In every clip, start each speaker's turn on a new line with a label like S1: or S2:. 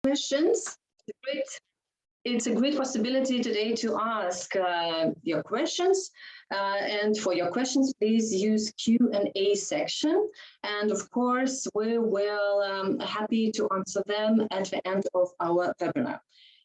S1: questions. It's a great possibility today to ask your questions. And for your questions, please use Q&A section. And of course, we will happy to answer them at the end of our webinar.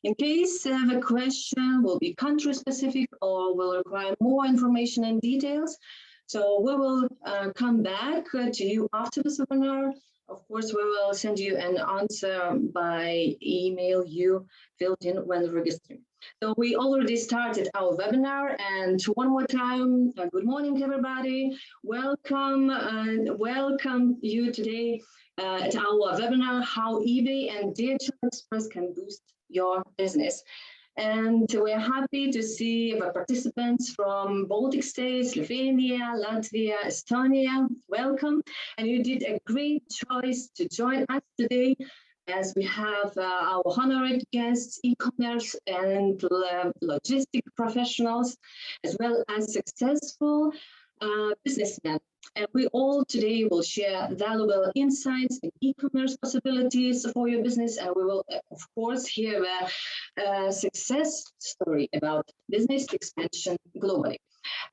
S1: In case the question will be country specific or will require more information and details, so we will come back to you after this webinar. Of course, we will send you an answer by email you filled in when registering. So we already started our webinar, and one more time, good morning, everybody. Welcome and welcome you today at our webinar, How eBay and DHL Express Can Boost Your Business. And we're happy to see the participants from Baltic states, Lithuania, Latvia, Estonia. Welcome. And you did a great choice to join us today, as we have our honored guests, e-commerce and logistic professionals, as well as successful businessmen. And we all today will share valuable insights and e-commerce possibilities for your business. And we will, of course, hear a success story about business expansion globally.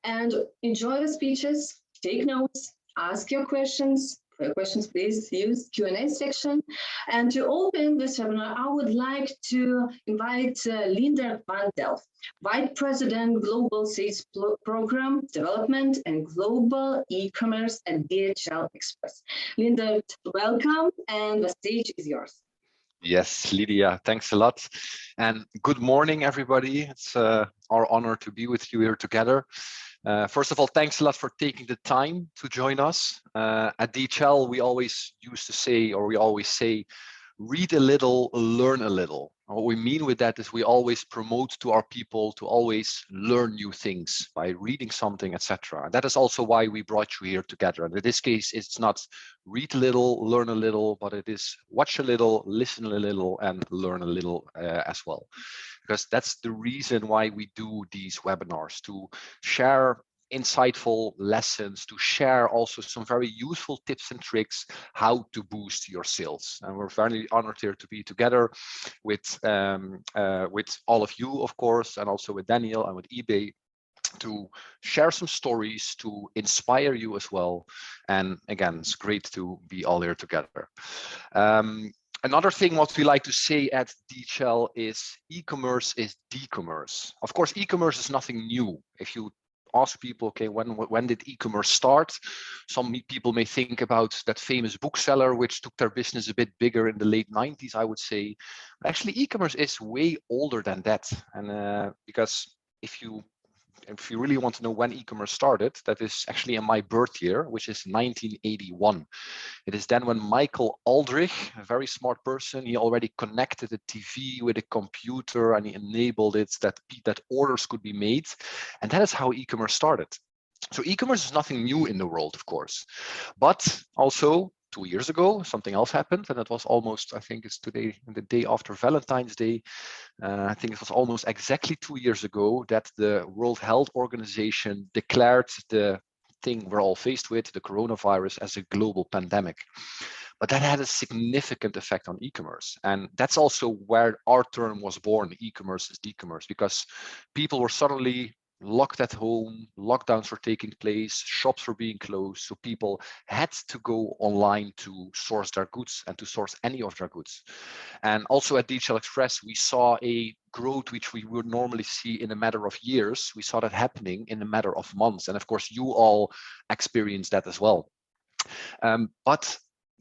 S1: And enjoy the speeches, take notes, ask your questions. For your questions, please use Q&A section. And to open this webinar, I would like to invite Linda van Delft, Vice President, Global Sales Program Development and Global E-Commerce at DHL Express. Linda, welcome, and the stage is yours.
S2: Yes, Lydia, thanks a lot. And good morning, everybody. It's our honor to be with you here together. First of all, thanks a lot for taking the time to join us. At DHL, we always used to say, or we always say, read a little, learn a little. What we mean with that is we always promote to our people to always learn new things by reading something, etc. That is also why we brought you here together. And in this case, it's not read a little, learn a little, but it is watch a little, listen a little, and learn a little as well. Because that's the reason why we do these webinars, to share insightful lessons, to share also some very useful tips and tricks how to boost your sales. And we're very honored here to be together with all of you, of course, and also with Daniel and with eBay, to share some stories, to inspire you as well. And again, it's great to be all here together. Another thing what we like to say at DHL is e-commerce is de-commerce. Of course, e-commerce is nothing new. If you ask people, okay, when did e-commerce start? Some people may think about that famous bookseller which took their business a bit bigger in the late 90s, I would say. But actually, e-commerce is way older than that. And because if you really want to know when e-commerce started, that is actually in my birth year, which is 1981. It is then when Michael Aldrich, a very smart person, he already connected a TV with a computer and he enabled it that orders could be made. And that is how e-commerce started. So e-commerce is nothing new in the world, of course, but also 2 years ago, something else happened, and it was almost, I think it's today, the day after Valentine's Day. I think it was almost exactly 2 years ago that the World Health Organization declared the thing we're all faced with, the coronavirus, as a global pandemic. But that had a significant effect on e-commerce. And that's also where our term was born, e-commerce is de-commerce, because people were suddenly locked at home, lockdowns were taking place, shops were being closed, so people had to go online to source their goods and to source any of their goods. And also at DHL Express, we saw a growth which we would normally see in a matter of years. We saw that happening in a matter of months. And of course, you all experienced that as well. But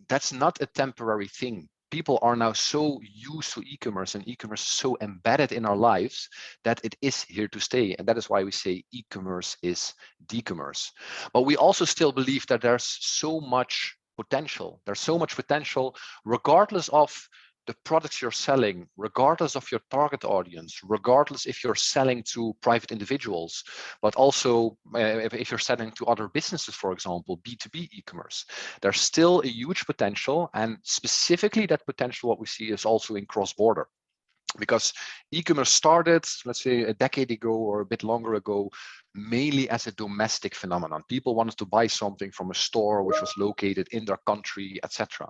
S2: that's not a temporary thing. People are now so used to e-commerce, and e-commerce is so embedded in our lives that it is here to stay. And that is why we say e-commerce is de-commerce. But we also still believe that there's so much potential. There's so much potential regardless of the products you're selling, regardless of your target audience, regardless if you're selling to private individuals, but also if you're selling to other businesses, for example, B2B e-commerce, there's still a huge potential. And specifically that potential, what we see is also in cross-border. Because e-commerce started, let's say, a decade ago or a bit longer ago, mainly as a domestic phenomenon. People wanted to buy something from a store which was located in their country, etc.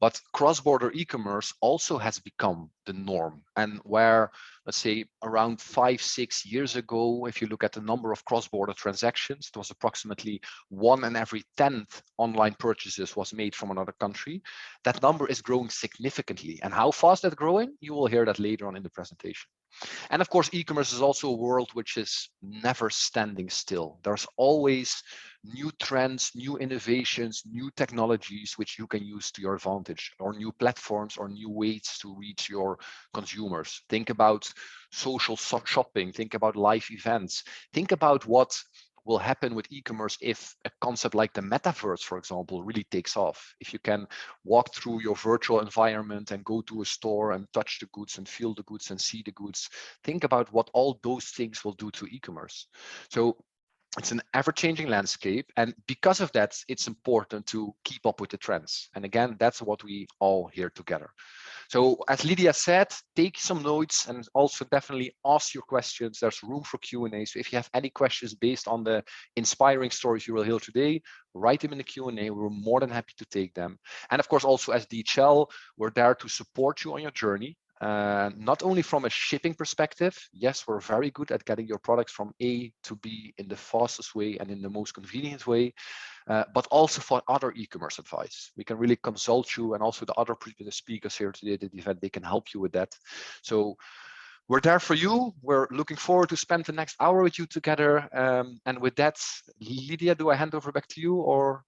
S2: But cross-border e-commerce also has become the norm, and where, let's say, around 5-6 years ago, if you look at the number of cross-border transactions, it was approximately 1 in every 10th online purchases was made from another country. That number is growing significantly, and how fast that's growing, you will hear that later on in the presentation. And of course, e-commerce is also a world which is never standing still. There's always new trends, new innovations, new technologies which you can use to your advantage, or new platforms or new ways to reach your consumers. Think about social shopping, think about live events, think about what will happen with e-commerce if a concept like the metaverse, for example, really takes off. If you can walk through your virtual environment and go to a store and touch the goods and feel the goods and see the goods, think about what all those things will do to e-commerce. So it's an ever-changing landscape, and because of that, it's important to keep up with the trends. And again, that's what we all here together. So as Lydia said, take some notes and also definitely ask your questions. There's room for Q&A. So if you have any questions based on the inspiring stories you will hear today, write them in the Q&A. We're more than happy to take them. And of course, also as DHL, we're there to support you on your journey. Not only from a shipping perspective, yes, we're very good at getting your products from A to B in the fastest way and in the most convenient way, but also for other e-commerce advice. We can really consult you, and also the other speakers here today at the event, they can help you with that. So we're there for you. We're looking forward to spend the next hour with you together. And with that, Lydia, do I hand over back to you, or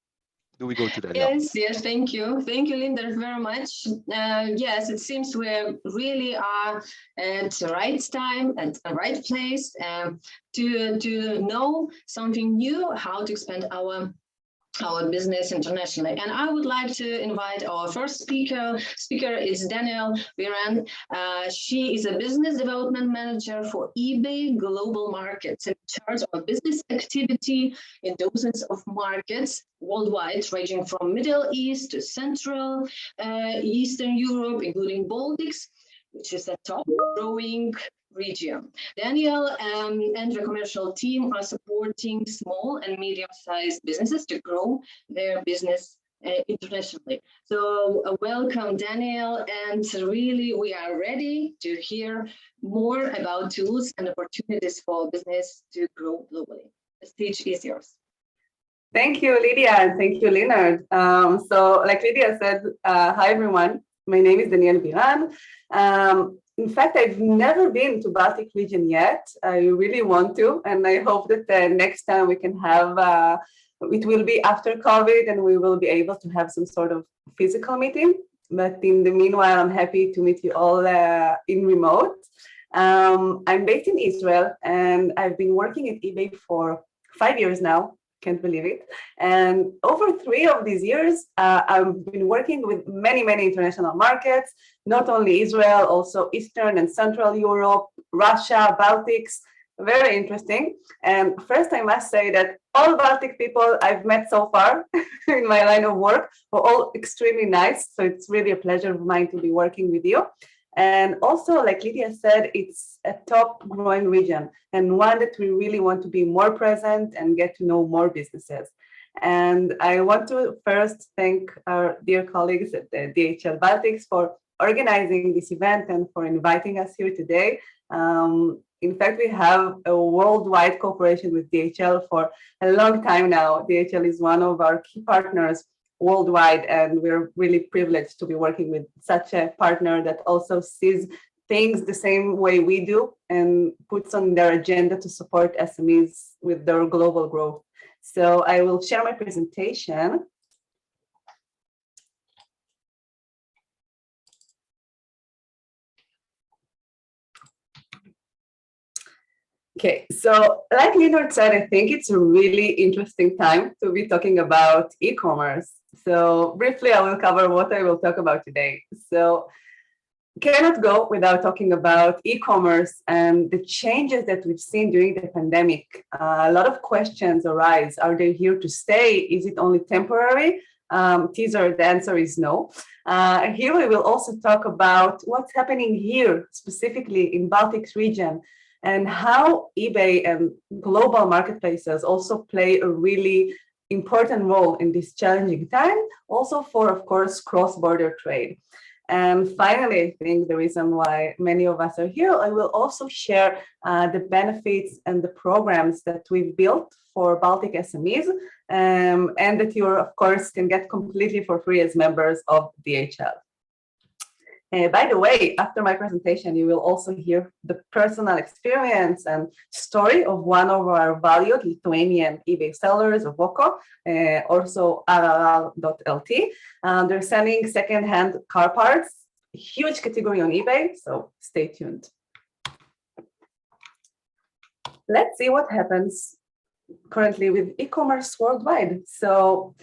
S2: do we go to Danielle?
S1: Yes, thank you. Thank you, Linda, very much. Yes, it seems we really are at the right time, at the right place to know something new, how to expand our business internationally. And I would like to invite our first speaker. Speaker is Danielle Viran. She is a business development manager for eBay Global Markets, in charge of business activity in dozens of markets worldwide, ranging from Middle East to Central Eastern Europe, including Baltics, which is a top growing region. Daniel and the commercial team are supporting small and medium-sized businesses to grow their business internationally. So welcome, Daniel, and really we are ready to hear more about tools and opportunities for business to grow globally. The stage is yours.
S3: Thank you, Lydia, and thank you, Leonard. So like Lydia said, hi everyone, my name is Danielle Viran. In fact, I've never been to Baltic region yet. I really want to, and I hope that next time we can have, it will be after COVID and we will be able to have some sort of physical meeting. But in the meanwhile, I'm happy to meet you all in remote. I'm based in Israel and I've been working at eBay for 5 years now. Can't believe it. And over 3 of these years, I've been working with many international markets, not only Israel, also Eastern and Central Europe, Russia, Baltics, very interesting. And first, I must say that all Baltic people I've met so far in my line of work are all extremely nice. So it's really a pleasure of mine to be working with you. And also, like Lydia said, it's a top growing region and one that we really want to be more present and get to know more businesses. And I want to first thank our dear colleagues at the DHL Baltics for organizing this event and for inviting us here today. In fact, we have a worldwide cooperation with DHL for a long time now. DHL is one of our key partners worldwide, and we're really privileged to be working with such a partner that also sees things the same way we do and puts on their agenda to support SMEs with their global growth. So I will share my presentation. Okay, so like Leonard said, I think it's a really interesting time to be talking about e-commerce. So briefly, I will cover what I will talk about today. So cannot go without talking about e-commerce and the changes that we've seen during the pandemic. A lot of questions arise. Are they here to stay? Is it only temporary? Teaser, the answer is no. Here we will also talk about what's happening here, specifically in Baltic region. and how eBay and global marketplaces also play a really important role in this challenging time, also for, of course, cross-border trade. And finally, I think the reason why many of us are here, I will also share the benefits and the programs that we've built for Baltic SMEs, and that you, of course, can get completely for free as members of DHL. By the way, after my presentation, you will also hear the personal experience and story of one of our valued Lithuanian eBay sellers, Voko, also rrl.lt. They're selling second-hand car parts, huge category on eBay, so stay tuned. Let's see what happens currently with e-commerce worldwide. So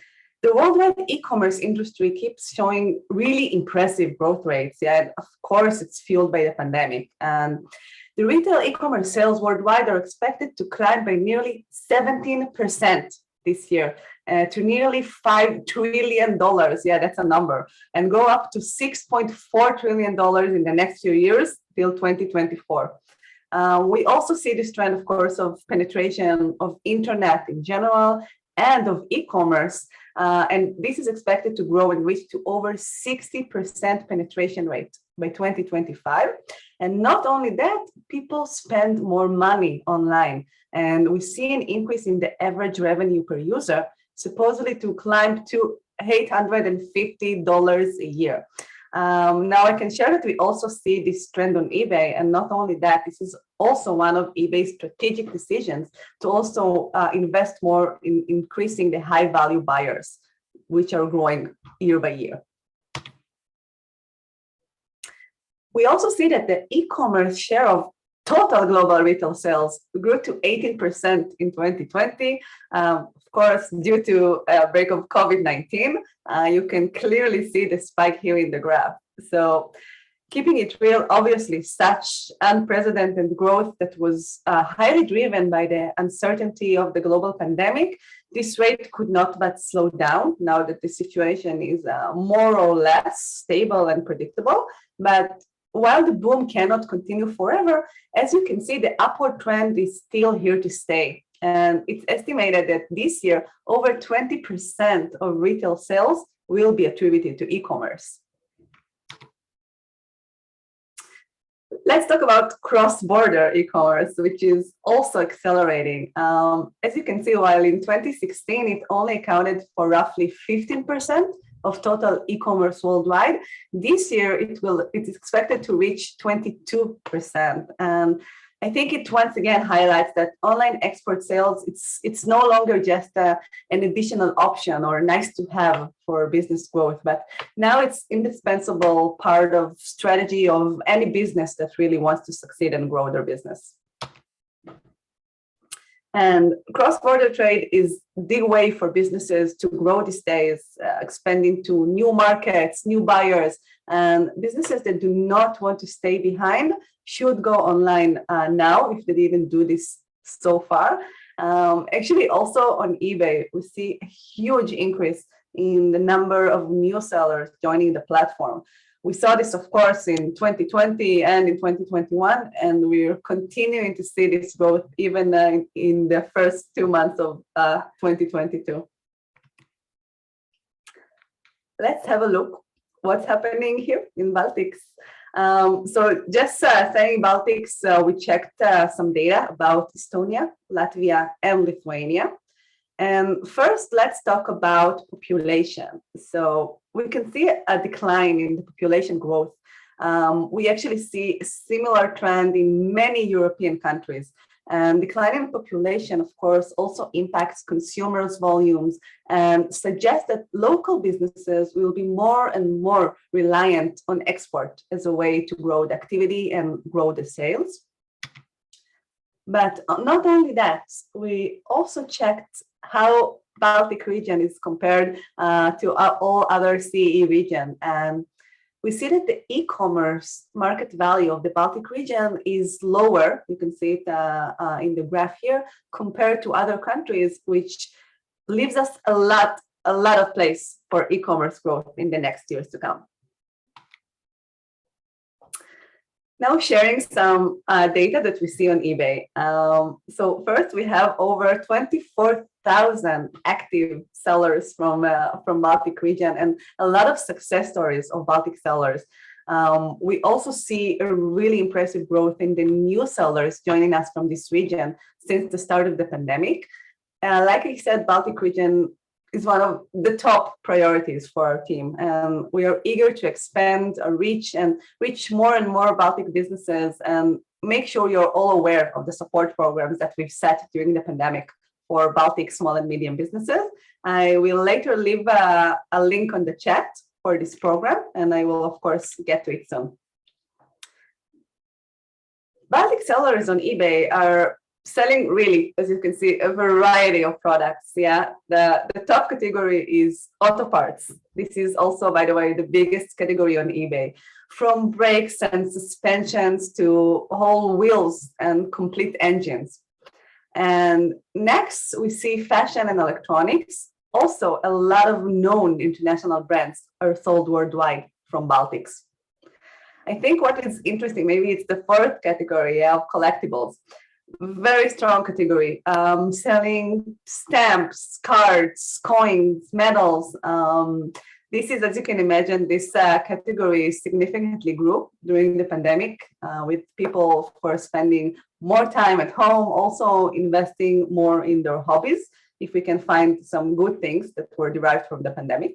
S3: the worldwide e-commerce industry keeps showing really impressive growth rates. Yeah, and of course, it's fueled by the pandemic. And the retail e-commerce sales worldwide are expected to climb by nearly 17% this year to nearly $5 trillion. Yeah, that's a number. And go up to $6.4 trillion in the next few years till 2024. We also see this trend, of course, of penetration of internet in general and of e-commerce. And this is expected to grow and reach to over 60% penetration rate by 2025. And not only that, people spend more money online. And we see an increase in the average revenue per user, supposedly to climb to $850 a year. Now I can share that we also see this trend on eBay, and not only that, this is also one of eBay's strategic decisions to also invest more in increasing the high value buyers, which are growing year by year. We also see that the e-commerce share of total global retail sales grew to 18% in 2020. Of course, due to a break of COVID-19, you can clearly see the spike here in the graph. So keeping it real, obviously such unprecedented growth that was highly driven by the uncertainty of the global pandemic, this rate could not but slow down now that the situation is more or less stable and predictable. But while the boom cannot continue forever, as you can see, the upward trend is still here to stay. And it's estimated that this year, over 20% of retail sales will be attributed to e-commerce. Let's talk about cross-border e-commerce, which is also accelerating. As you can see, while in 2016, it only accounted for roughly 15% of total e-commerce worldwide, this year it's expected to reach 22%. And I think it once again highlights that online export sales, it's no longer just an additional option or nice to have for business growth, but now it's indispensable part of strategy of any business that really wants to succeed and grow their business. And cross-border trade is the way for businesses to grow these days, expanding to new markets, new buyers, and businesses that do not want to stay behind should go online now if they didn't do this so far. Actually, also on eBay, we see a huge increase in the number of new sellers joining the platform. We saw this, of course, in 2020 and in 2021, and we're continuing to see this growth even in the first 2 months of 2022. Let's have a look what's happening here in Baltics. So just saying Baltics, we checked some data about Estonia, Latvia, and Lithuania. And first, let's talk about population. So we can see a decline in the population growth. We actually see a similar trend in many European countries. And declining population, of course, also impacts consumers' volumes and suggests that local businesses will be more and more reliant on export as a way to grow the activity and grow the sales. But not only that, we also checked how Baltic region is compared to all other CE region. And we see that the e-commerce market value of the Baltic region is lower. You can see it in the graph here, compared to other countries, which leaves us a lot of place for e-commerce growth in the next years to come. Now sharing some data that we see on eBay. So first we have over 24,000 active sellers from Baltic region and a lot of success stories of Baltic sellers. We also see a really impressive growth in the new sellers joining us from this region since the start of the pandemic. Like I said, Baltic region is one of the top priorities for our team. And we are eager to expand our reach and reach more and more Baltic businesses and make sure you're all aware of the support programs that we've set during the pandemic for Baltic small and medium businesses. I will later leave a link on the chat for this program, and I will, of course, get to it soon. Baltic sellers on eBay are selling really, as you can see, a variety of products. Yeah, the top category is auto parts. This is also, by the way, the biggest category on eBay, from brakes and suspensions to whole wheels and complete engines. And next, we see fashion and electronics. Also, a lot of known international brands are sold worldwide from Baltics. I think what is interesting, maybe it's the fourth category of collectibles. Very strong category, selling stamps, cards, coins, medals. This is, as you can imagine, this category significantly grew during the pandemic, with people, of course, spending more time at home, also investing more in their hobbies, if we can find some good things that were derived from the pandemic.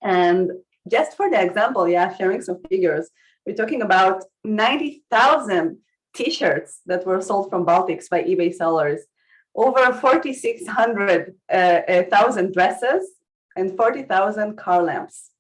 S3: And just for the example, yeah, sharing some figures, we're talking about 90,000 t-shirts that were sold from Baltics by eBay sellers, over 4,600 dresses, and 40,000 car lamps.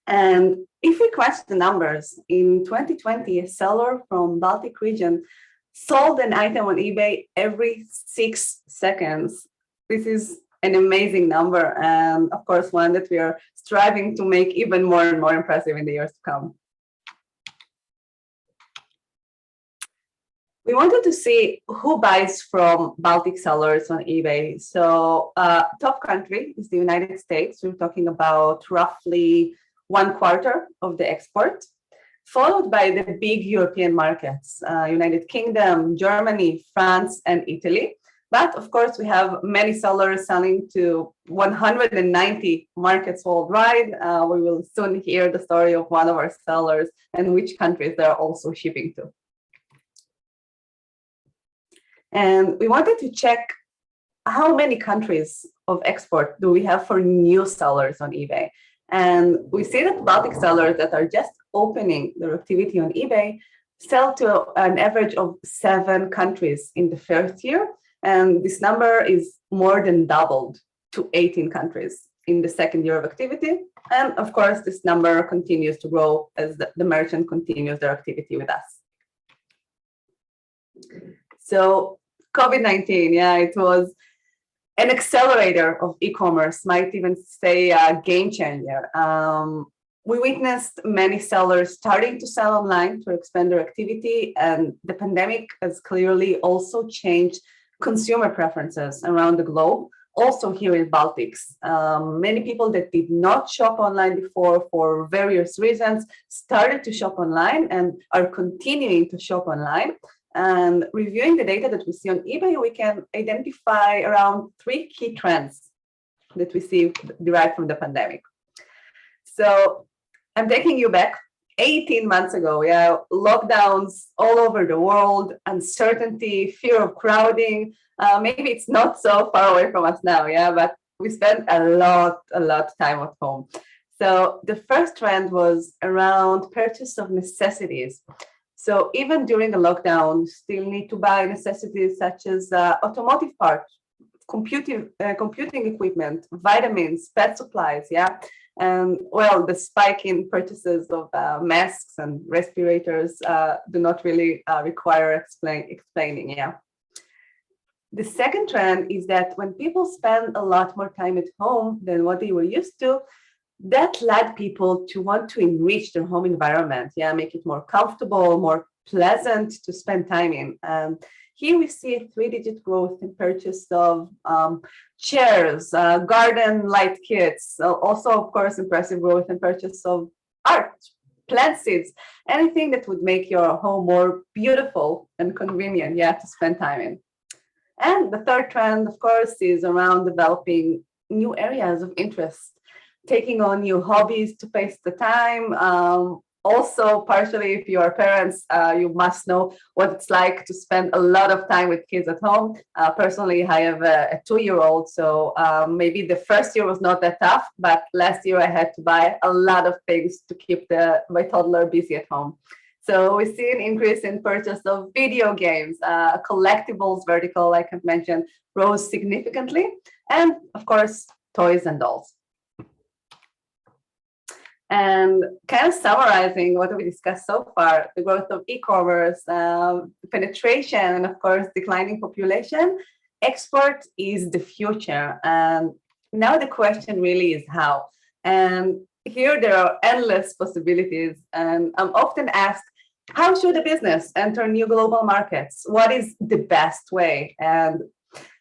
S3: And if we crunch the numbers, in 2020, a seller from Baltic region sold an item on eBay every 6 seconds. This is an amazing number, and of course, one that we are striving to make even more and more impressive in the years to come. We wanted to see who buys from Baltic sellers on eBay. So top country is the United States. We're talking about roughly 1/4 of the export, followed by the big European markets, United Kingdom, Germany, France, and Italy. But of course, we have many sellers selling to 190 markets worldwide. We will soon hear the story of one of our sellers and which countries they're also shipping to. And we wanted to check how many countries of export do we have for new sellers on eBay. And we see that Baltic sellers that are just opening their activity on eBay sell to an average of 7 countries in the first year. And this number is more than doubled to 18 countries in the second year of activity. And of course, this number continues to grow as the merchant continues their activity with us. So COVID-19, yeah, it was an accelerator of e-commerce, might even say a game changer. We witnessed many sellers starting to sell online to expand their activity, and the pandemic has clearly also changed consumer preferences around the globe, also here in Baltics. Many people that did not shop online before for various reasons started to shop online and are continuing to shop online. And reviewing the data that we see on eBay, we can identify around 3 key trends that we see derived from the pandemic. So I'm taking you back 18 months ago, yeah, lockdowns all over the world, uncertainty, fear of crowding. Maybe it's not so far away from us now, yeah, but we spent a lot of time at home. So the first trend was around purchase of necessities. So even during the lockdown, you still need to buy necessities such as automotive parts, computing equipment, vitamins, pet supplies, yeah. And well, the spike in purchases of masks and respirators do not really require explaining, yeah. The second trend is that when people spend a lot more time at home than what they were used to, that led people to want to enrich their home environment, yeah, make it more comfortable, more pleasant to spend time in. Here we see a 3-digit growth in purchase of chairs, garden light kits, also, of course, impressive growth in purchase of art, plant seeds, anything that would make your home more beautiful and convenient, to spend time in. And the third trend, of course, is around developing new areas of interest, taking on new hobbies to pass the time. Also, partially, if you are parents, you must know what it's like to spend a lot of time with kids at home. Personally, I have a 2-year-old, so maybe the first year was not that tough, but last year I had to buy a lot of things to keep my toddler busy at home. So we see an increase in purchase of video games, collectibles vertical, like I've mentioned, rose significantly, and of course, toys and dolls. And kind of summarizing what we discussed so far, the growth of e-commerce, penetration, and of course, declining population, export is the future. And now the question really is how. And here there are endless possibilities. And I'm often asked, how should a business enter new global markets? What is the best way? And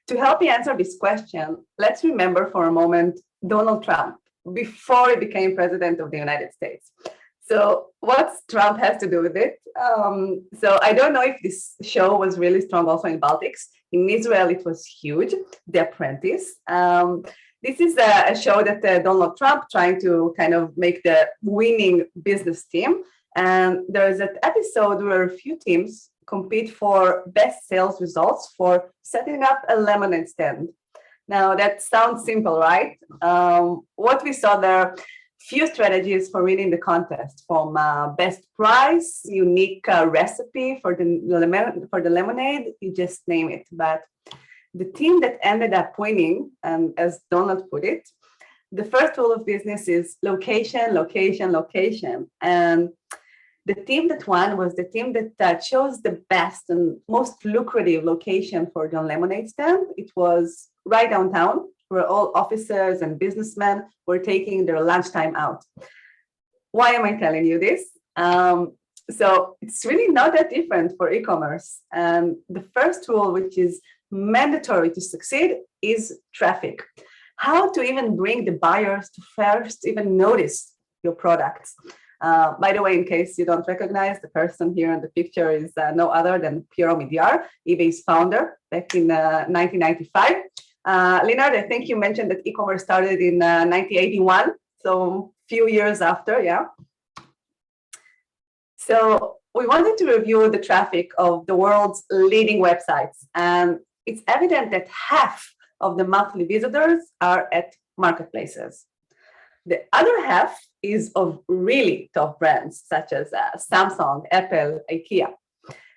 S3: to help me answer this question, let's remember for a moment Donald Trump, before he became president of the United States. So what's Trump has to do with it? So I don't know if this show was really strong also in Baltics. In Israel, it was huge, The Apprentice. This is a show that Donald Trump trying to kind of make the winning business team. And there is an episode where a few teams compete for best sales results for setting up a lemonade stand. Now, that sounds simple, right? What we saw there, few strategies for winning the contest, from best price, unique recipe for the lemonade, you just name it. But the team that ended up winning, and as Donald put it, the first rule of business is location, location, location. And the team that won was the team that chose the best and most lucrative location for the lemonade stand. It was right downtown, where all officers and businessmen were taking their lunchtime out. Why am I telling you this? So it's really not that different for e-commerce. And the first rule, which is mandatory to succeed, is traffic. How to even bring the buyers to first even notice your products. By the way, in case you don't recognize, the person here in the picture is no other than Piero Midyar, eBay's founder back in 1995. Leonard, I think you mentioned that e-commerce started in 1981, so a few years after, So we wanted to review the traffic of the world's leading websites, and it's evident that half of the monthly visitors are at marketplaces. The other half is of really top brands, such as Samsung, Apple, IKEA.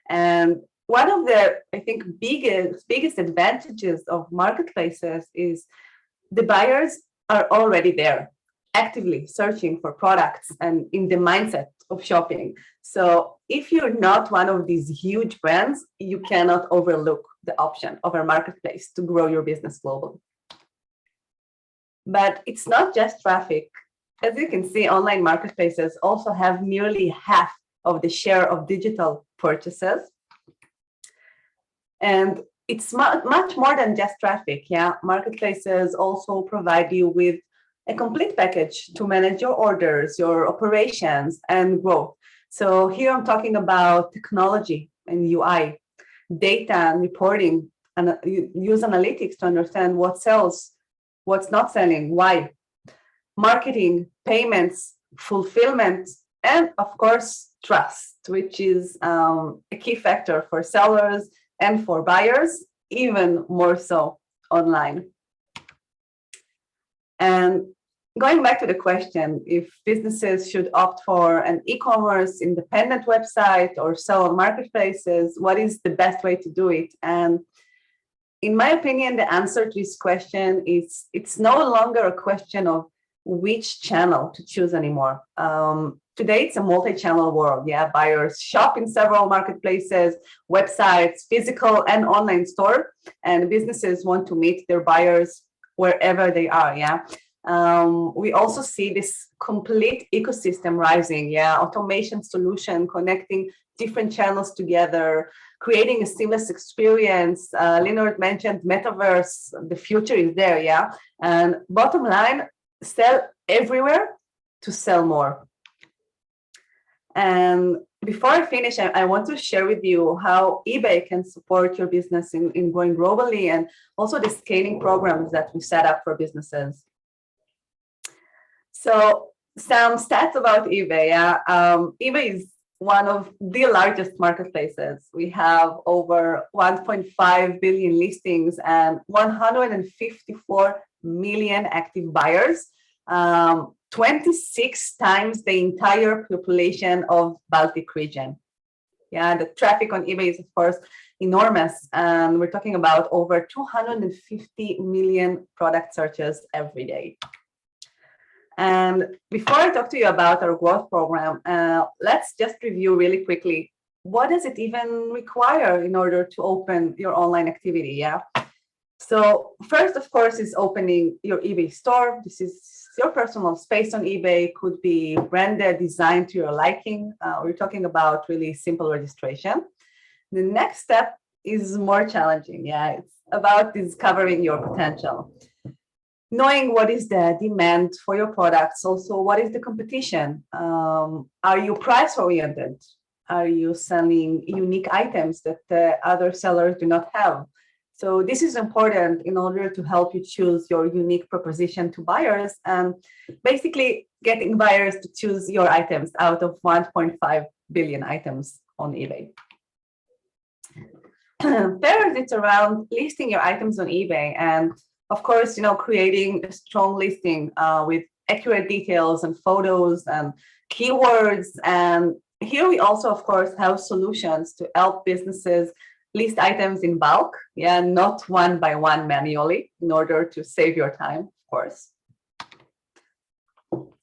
S3: And one of the, I think, biggest advantages of marketplaces is the buyers are already there, actively searching for products and in the mindset of shopping. So if you're not one of these huge brands, you cannot overlook the option of a marketplace to grow your business globally. But it's not just traffic. As you can see, online marketplaces also have nearly half of the share of digital purchases. And it's much more than just traffic. Marketplaces also provide you with a complete package to manage your orders, your operations, and growth. So here I'm talking about technology and UI, data and reporting, and use analytics to understand what sells, what's not selling, why, marketing, payments, fulfillment, and of course, trust, which is a key factor for sellers and for buyers, even more so online. And going back to the question, if businesses should opt for an e-commerce independent website or sell on marketplaces, what is the best way to do it? And in my opinion, the answer to this question is it's no longer a question of which channel to choose anymore. Today, it's a multi-channel world. Buyers shop in several marketplaces, websites, physical and online store, and businesses want to meet their buyers wherever they are. We also see this complete ecosystem rising, automation solution, connecting different channels together, creating a seamless experience. Leonard mentioned metaverse, the future is there, and bottom line, sell everywhere to sell more. And before I finish, I want to share with you how eBay can support your business in growing globally, and also the scaling programs that we set up for businesses. So some stats about eBay. eBay is one of the largest marketplaces. We have over 1.5 billion listings and 154 million active buyers. 26 times the entire population of Baltic region. The traffic on eBay is, of course, enormous. And we're talking about over 250 million product searches every day. And before I talk to you about our growth program, let's just review really quickly, what does it even require in order to open your online activity? So first, of course, is opening your eBay store. This is your personal space on eBay, could be branded, designed to your liking. We're talking about really simple registration. The next step is more challenging. It's about discovering your potential. Knowing what is the demand for your products, also what is the competition? Are you price oriented? Are you selling unique items that other sellers do not have? So this is important in order to help you choose your unique proposition to buyers and basically getting buyers to choose your items out of 1.5 billion items on eBay. Third, it's around listing your items on eBay and, of course, creating a strong listing with accurate details and photos and keywords. And here we also, of course, have solutions to help businesses list items in bulk, not one by one manually, in order to save your time, of course.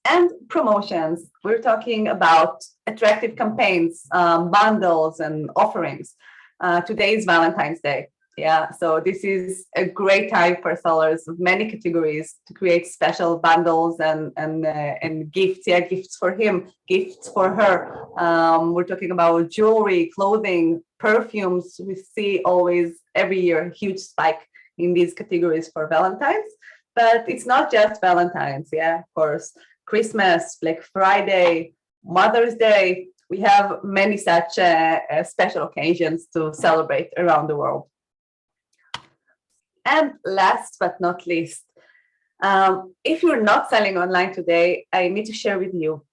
S3: And promotions. We're talking about attractive campaigns, bundles, and offerings. Today is Valentine's Day. So this is a great time for sellers of many categories to create special bundles and gifts. Gifts for him, gifts for her. We're talking about jewelry, clothing, perfumes. We see always every year a huge spike in these categories for Valentine's. But it's not just Valentine's. Of course, Christmas, Black Friday, Mother's Day. We have many such special occasions to celebrate around the world. And last but not least, if you're not selling online today, I need to share with you,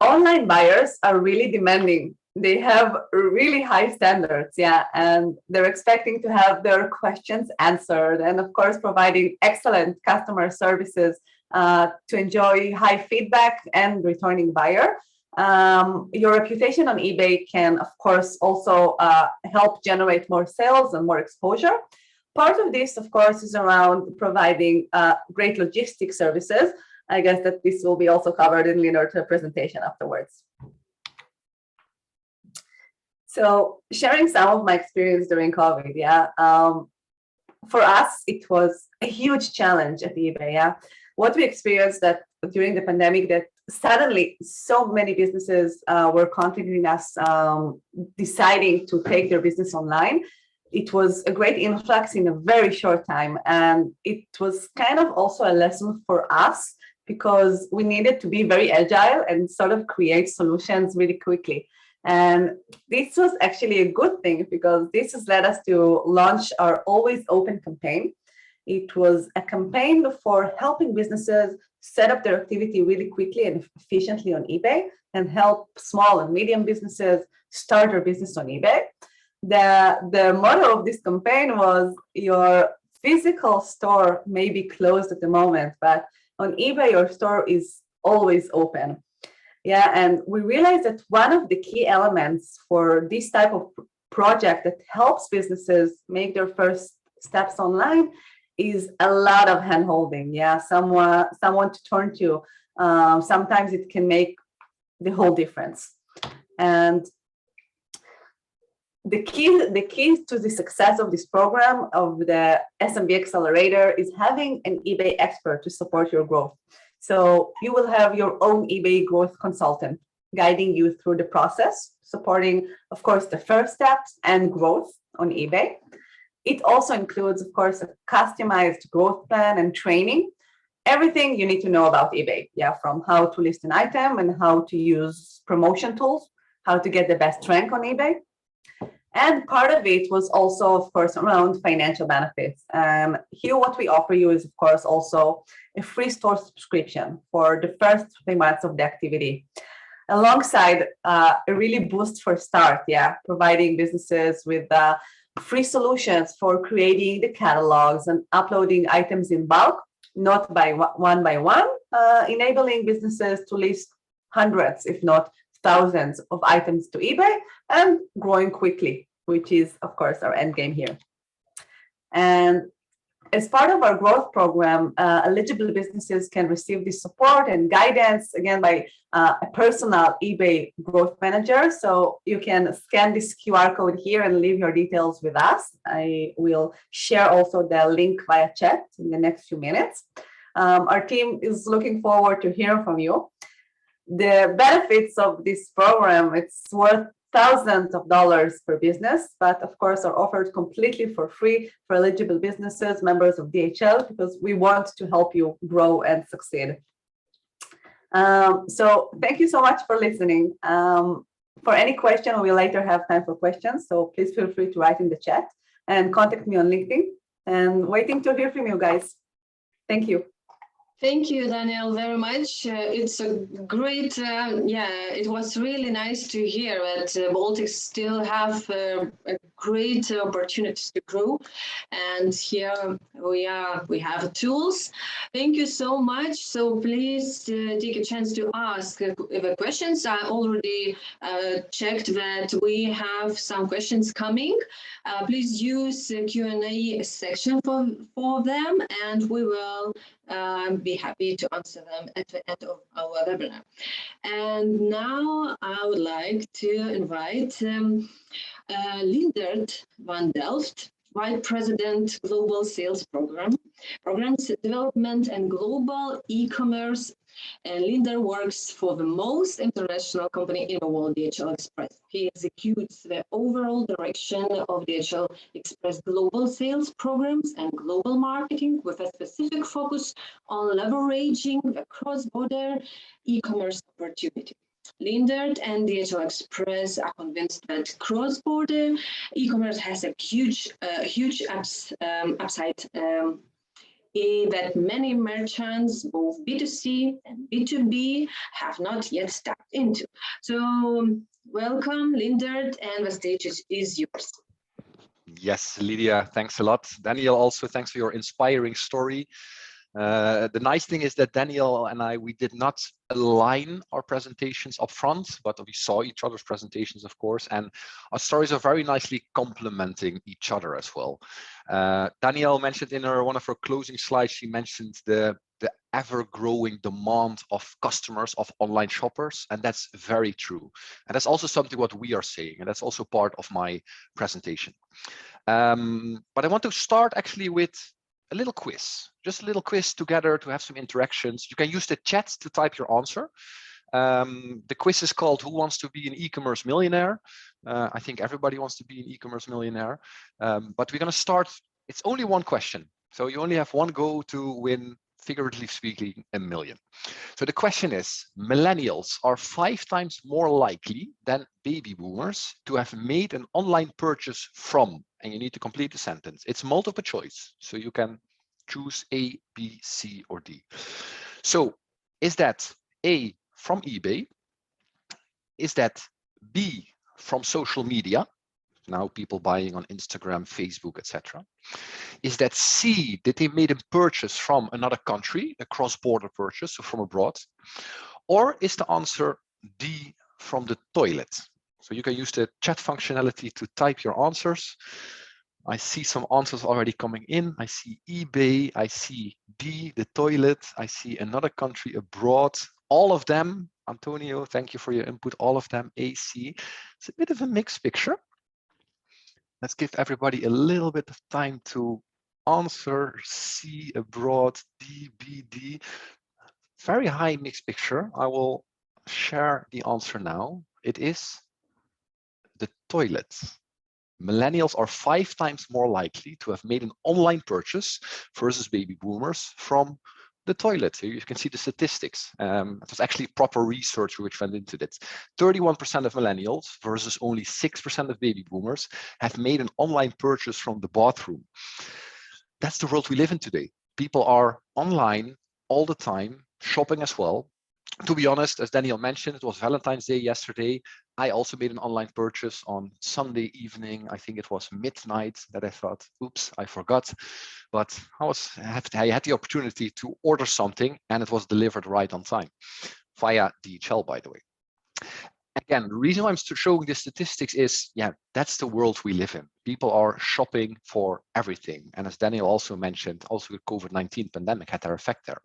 S3: online buyers are really demanding. They have really high standards, and they're expecting to have their questions answered, and of course, providing excellent customer services to enjoy high feedback and returning buyer. Your reputation on eBay can, of course, also help generate more sales and more exposure. Part of this, of course, is around providing great logistics services. I guess that this will be also covered in Leonard's presentation afterwards. So sharing some of my experience during COVID, for us, it was a huge challenge at eBay. What we experienced that during the pandemic, that suddenly so many businesses were contacting us, deciding to take their business online. It was a great influx in a very short time. And it was kind of also a lesson for us because we needed to be very agile and sort of create solutions really quickly. And this was actually a good thing because this has led us to launch our Always Open campaign. It was a campaign for helping businesses set up their activity really quickly and efficiently on eBay and help small and medium businesses start their business on eBay. The motto of this campaign was, your physical store may be closed at the moment, but on eBay, your store is always open. And we realized that one of the key elements for this type of project that helps businesses make their first steps online is a lot of hand-holding. Someone to turn to. Sometimes it can make the whole difference. And the key to the success of this program of the SMB Accelerator is having an eBay expert to support your growth. So you will have your own eBay growth consultant guiding you through the process, supporting, of course, the first steps and growth on eBay. It also includes, of course, a customized growth plan and training, everything you need to know about eBay, from how to list an item and how to use promotion tools, how to get the best rank on eBay. And part of it was also, of course, around financial benefits. Here, what we offer you is, of course, also a free store subscription for the first 3 months of the activity, alongside a really boost for start, providing businesses with free solutions for creating the catalogs and uploading items in bulk, not by one by one, enabling businesses to list hundreds, if not thousands of items to eBay and growing quickly, which is, of course, our end game here. And as part of our growth program, eligible businesses can receive this support and guidance, again, by a personal eBay growth manager. So you can scan this QR code here and leave your details with us. I will share also the link via chat in the next few minutes. Our team is looking forward to hearing from you. The benefits of this program, it's worth thousands of dollars per business, but of course are offered completely for free for eligible businesses, members of DHL, because we want to help you grow and succeed. So thank you so much for listening. For any question, we'll later have time for questions, so please feel free to write in the chat and contact me on LinkedIn, and waiting to hear from you guys. Thank you.
S1: Thank you, Daniel, very much. It's a great, it was really nice to hear that Baltics still have a great opportunities to grow. And here we have tools. Thank you so much. So please take a chance to ask the questions. I already checked that we have some questions coming. Please use the Q&A section for them, and we will be happy to answer them at the end of our webinar. And now I would like to invite Lindert van Delft, Vice President, Global Sales Programs Development and Global E-Commerce. And Linder works for the most international company in the world, DHL Express. He executes the overall direction of DHL Express global sales programs and global marketing with a specific focus on leveraging the cross-border e-commerce opportunity. Lindert and DHL Express are convinced that cross-border e-commerce has a huge upside that many merchants, both B2C and B2B, have not yet stepped into. So welcome, Lindert, and the stage is yours.
S2: Yes, Lydia, thanks a lot. Daniel, also thanks for your inspiring story. The nice thing is that Daniel and we did not align our presentations up front, but we saw each other's presentations, of course, and our stories are very nicely complementing each other as well. Daniel mentioned in one of her closing slides, she mentioned the ever-growing demand of customers, of online shoppers, and that's very true. And that's also something what we are saying, and that's also part of my presentation. But I want to start actually with a little quiz, just a little quiz together to have some interactions. You can use the chat to type your answer. The quiz is called Who Wants to Be an E-Commerce Millionaire? I think everybody wants to be an e-commerce millionaire, but we're going to start. It's only one question, so you only have one go to win, figuratively speaking, $1 million. So the question is, millennials are 5 times more likely than baby boomers to have made an online purchase from, and you need to complete the sentence. It's multiple choice, so you can choose A, B, C, or D. So is that A, from eBay? Is that B, from social media? Now people buying on Instagram, Facebook, etc. Is that C, did they made a purchase from another country, a cross-border purchase, so from abroad? Or is the answer D, from the toilet? So you can use the chat functionality to type your answers. I see some answers already coming in. I see eBay, I see D, the toilet, I see another country abroad. All of them, Antonio, thank you for your input, all of them, A, C. It's a bit of a mixed picture. Let's give everybody a little bit of time to answer. C abroad, DBD. Very high mixed picture. I will share the answer now. It is the toilet. Millennials are 5 times more likely to have made an online purchase versus baby boomers from the toilet. Here you can see the statistics. It was actually proper research which went into this. 31% of millennials versus only 6% of baby boomers have made an online purchase from the bathroom. That's the world we live in today. People are online all the time, shopping as well. To be honest, as Daniel mentioned, it was Valentine's Day yesterday. I also made an online purchase on Sunday evening. I think it was midnight that I thought, oops, I forgot. But I had the opportunity to order something and it was delivered right on time via DHL, by the way. Again, the reason why I'm showing the statistics is, yeah, that's the world we live in. People are shopping for everything. And as Daniel also mentioned, also the COVID-19 pandemic had their effect there.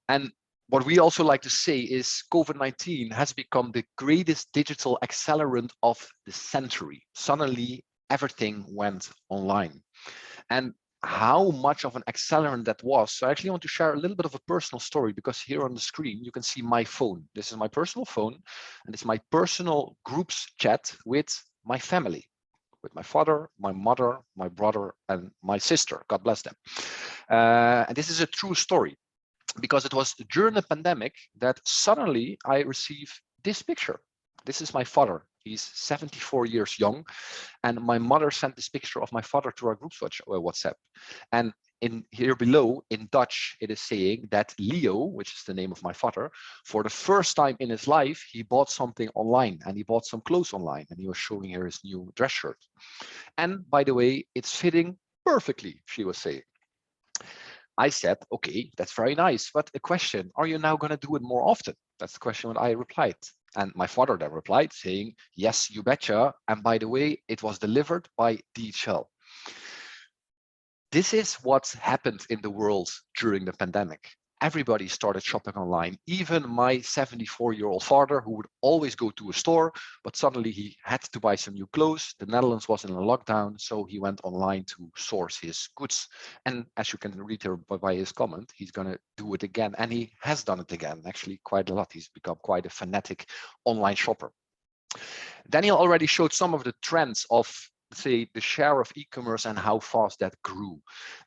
S2: And what we also like to say is COVID-19 has become the greatest digital accelerant of the century. Suddenly, everything went online. And how much of an accelerant that was. So I actually want to share a little bit of a personal story, because here on the screen, you can see my phone. This is my personal phone, and it's my personal groups chat with my family, with my father, my mother, my brother, and my sister. God bless them. And this is a true story, because it was during the pandemic that suddenly I received this picture. This is my father. He's 74 years young. And my mother sent this picture of my father to our group's WhatsApp. And in here below, in Dutch, it is saying that Leo, which is the name of my father, for the first time in his life, he bought something online, and he bought some clothes online. And he was showing here his new dress shirt. And by the way, it's fitting perfectly, she was saying. I said, okay, that's very nice. But a question, are you now going to do it more often? That's the question that I replied. And my father then replied saying, yes, you betcha. And by the way, it was delivered by DHL. This is what happened in the world during the pandemic. Everybody started shopping online. Even my 74-year-old father, who would always go to a store, but suddenly he had to buy some new clothes. The Netherlands was in a lockdown, so he went online to source his goods. And as you can read here by his comment, he's going to do it again. And he has done it again, actually quite a lot. He's become quite a fanatic online shopper. Daniel already showed some of the trends of, say, the share of e-commerce and how fast that grew.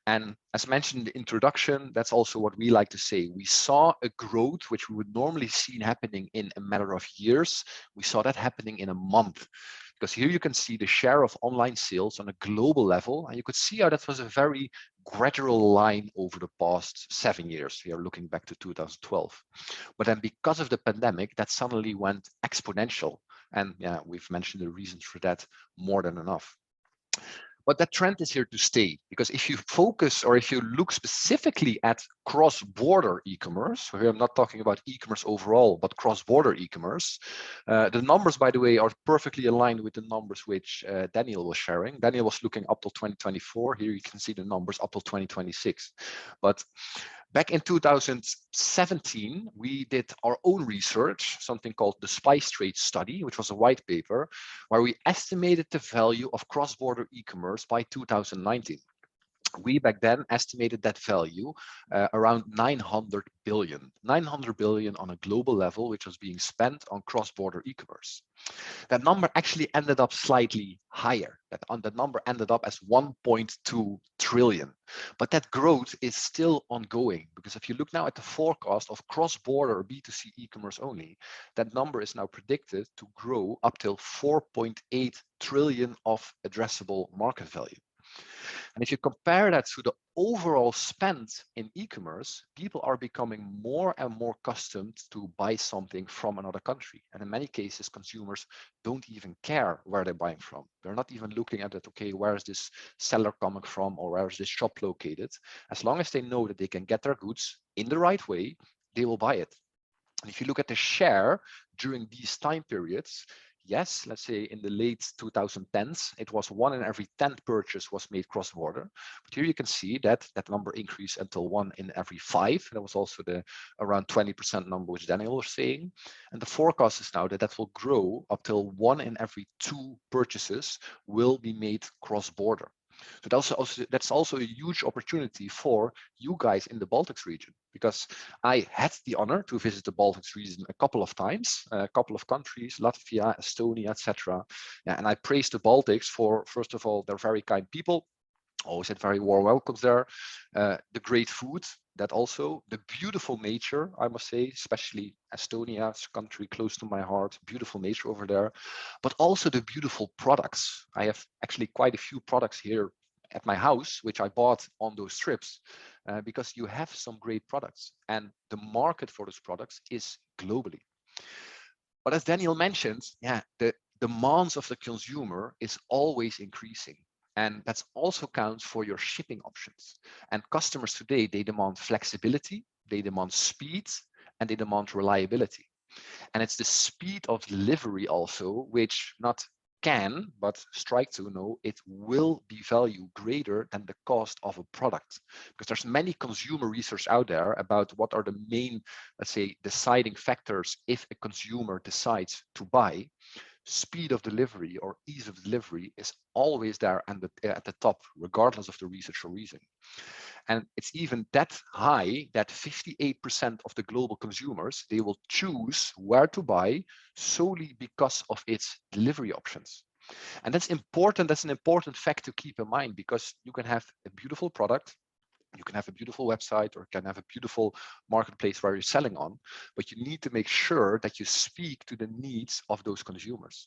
S2: And as mentioned in the introduction, that's also what we like to say. We saw a growth which we would normally see happening in a matter of years. We saw that happening in a month. Because here you can see the share of online sales on a global level, and you could see how that was a very gradual line over the past 7 years. We are looking back to 2012. But then because of the pandemic, that suddenly went exponential. And yeah, we've mentioned the reasons for that more than enough. But that trend is here to stay, because if you focus or if you look specifically at cross-border e-commerce, here I'm not talking about e-commerce overall, but cross-border e-commerce, the numbers, by the way, are perfectly aligned with the numbers which Daniel was sharing. Daniel was looking up till 2024. Here you can see the numbers up till 2026. But back in 2017, we did our own research, something called the Spice Trade Study, which was a white paper, where we estimated the value of cross-border e-commerce by 2019. We back then estimated that value around 900 billion on a global level, which was being spent on cross-border e-commerce. That number actually ended up slightly higher. That number ended up as 1.2 trillion. But that growth is still ongoing, because if you look now at the forecast of cross-border B2C e-commerce only, that number is now predicted to grow up till 4.8 trillion of addressable market value. And if you compare that to the overall spend in e-commerce, people are becoming more and more accustomed to buy something from another country. And in many cases, consumers don't even care where they're buying from. They're not even looking at it, okay, where is this seller coming from, or where is this shop located? As long as they know that they can get their goods in the right way, they will buy it. And if you look at the share during these time periods, yes, let's say in the late 2010s, it was 1 in every 10 purchase was made cross-border. But here you can see that that number increased until 1 in every 5. That was also the around 20% number which Daniel was saying. And the forecast is now that that will grow up till 1 in every 2 purchases will be made cross-border. So that's also a huge opportunity for you guys in the Baltics region, because I had the honor to visit the Baltics region a couple of times, a couple of countries, Latvia, Estonia, etc. Yeah, and I praise the Baltics for, first of all, they're very kind people. Always had very warm welcomes there. The great food, that also, the beautiful nature, I must say, especially Estonia, it's a country close to my heart, beautiful nature over there, but also the beautiful products. I have actually quite a few products here at my house, which I bought on those trips, because you have some great products and the market for those products is globally. But as Daniel mentioned, yeah, the demands of the consumer is always increasing. And that also counts for your shipping options. And customers today, they demand flexibility, they demand speed, and they demand reliability. And it's the speed of delivery also, which not can, but strike to know it will be value greater than the cost of a product. Because there's many consumer research out there about what are the main, let's say, deciding factors if a consumer decides to buy. Speed of delivery or ease of delivery is always there and at the top, regardless of the research or reason. And it's even that high that 58% of the global consumers, they will choose where to buy solely because of its delivery options. And that's important. That's an important fact to keep in mind, because you can have a beautiful product, you can have a beautiful website, or can have a beautiful marketplace where you're selling on, but you need to make sure that you speak to the needs of those consumers.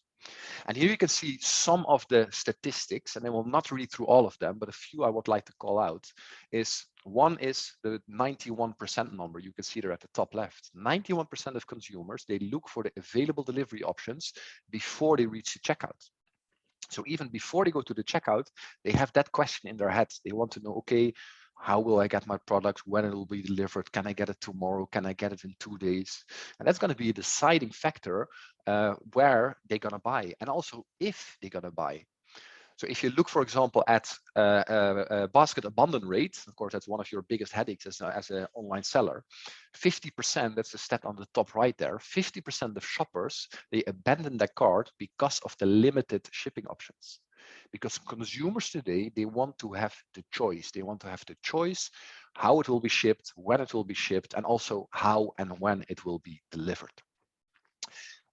S2: And here you can see some of the statistics, and I will not read through all of them, but a few I would like to call out is, one is the 91% number. You can see there at the top left. 91% of consumers, they look for the available delivery options before they reach the checkout. So even before they go to the checkout, they have that question in their heads. They want to know, okay, how will I get my product, when it will be delivered? Can I get it tomorrow? Can I get it in 2 days? And that's going to be a deciding factor where they're going to buy, and also if they're going to buy. So if you look, for example, at basket abandon rate, of course, that's one of your biggest headaches as an online seller. 50%, that's the stat on the top right there, 50% of shoppers, they abandon their cart because of the limited shipping options. Because consumers today, they want to have the choice. They want to have the choice how it will be shipped, when it will be shipped, and also how and when it will be delivered.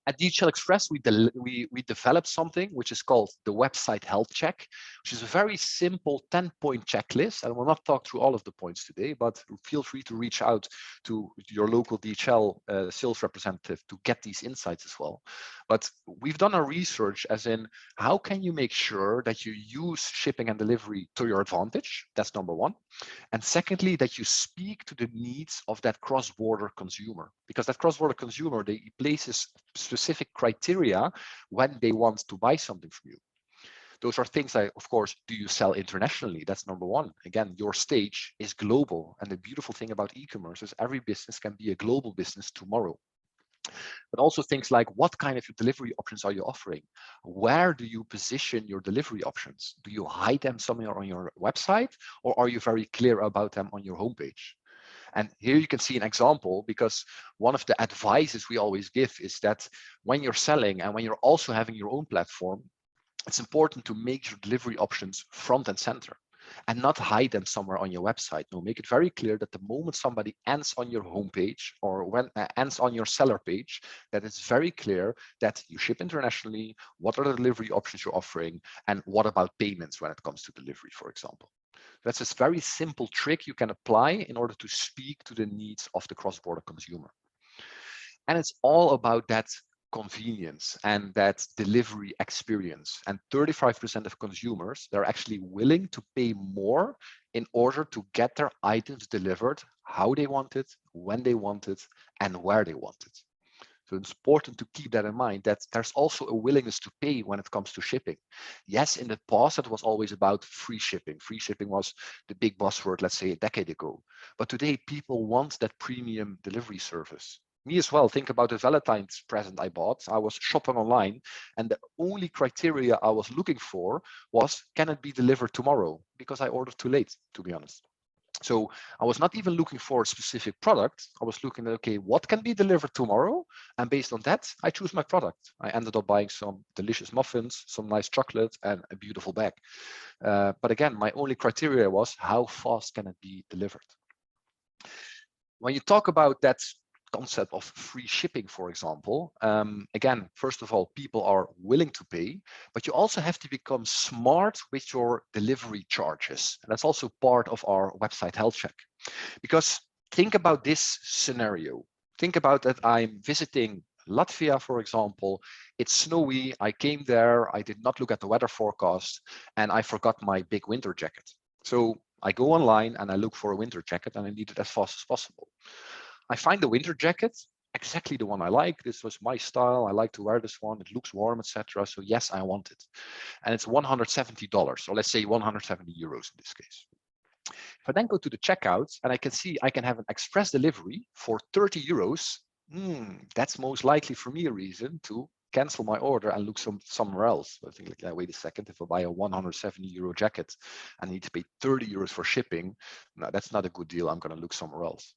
S2: At DHL Express, we developed something which is called the website health check, which is a very simple 10-point checklist. I will not talk through all of the points today, but feel free to reach out to your local DHL sales representative to get these insights as well. But we've done our research as in, how can you make sure that you use shipping and delivery to your advantage? That's number one. And secondly, that you speak to the needs of that cross-border consumer, because that cross-border consumer, they places specific criteria when they want to buy something from you. Those are things like, of course, do you sell internationally? That's number one. Again, your stage is global. And the beautiful thing about e-commerce is every business can be a global business tomorrow. But also things like, what kind of delivery options are you offering? Where do you position your delivery options? Do you hide them somewhere on your website, or are you very clear about them on your homepage? And here you can see an example, because one of the advices we always give is that when you're selling and when you're also having your own platform, it's important to make your delivery options front and center and not hide them somewhere on your website. No, make it very clear that the moment somebody ends on your homepage or when ends on your seller page, that it's very clear that you ship internationally, what are the delivery options you're offering, and what about payments when it comes to delivery, for example. That's a very simple trick you can apply in order to speak to the needs of the cross-border consumer. And it's all about that convenience and that delivery experience. And 35% of consumers, they're actually willing to pay more in order to get their items delivered how they want it, when they want it, and where they want it. So it's important to keep that in mind, that there's also a willingness to pay when it comes to shipping. Yes, in the past, it was always about free shipping. Free shipping was the big buzzword, let's say a decade ago. But today, people want that premium delivery service. Me as well. Think about the Valentine's present I bought. I was shopping online, and the only criteria I was looking for was, can it be delivered tomorrow? Because I ordered too late, to be honest. So I was not even looking for a specific product. I was looking at, okay, what can be delivered tomorrow? And based on that, I choose my product. I ended up buying some delicious muffins, some nice chocolate, and a beautiful bag. But again, my only criteria was, how fast can it be delivered? When you talk about that concept of free shipping, for example, again, first of all, people are willing to pay, but you also have to become smart with your delivery charges. And that's also part of our website health check. Because think about this scenario. Think about that I'm visiting Latvia, for example. It's snowy. I came there. I did not look at the weather forecast, and I forgot my big winter jacket. So I go online and I look for a winter jacket, and I need it as fast as possible. I find the winter jacket, exactly the one I like. This was my style. I like to wear this one. It looks warm, etc. So yes, I want it. And it's $170, or let's say 170 euros in this case. If I then go to the checkout and I can see I can have an express delivery for 30 euros, that's most likely for me a reason to cancel my order and look somewhere else. I think, like, yeah, wait a second, if I buy a 170 euro jacket and I need to pay 30 euros for shipping, no, that's not a good deal. I'm going to look somewhere else.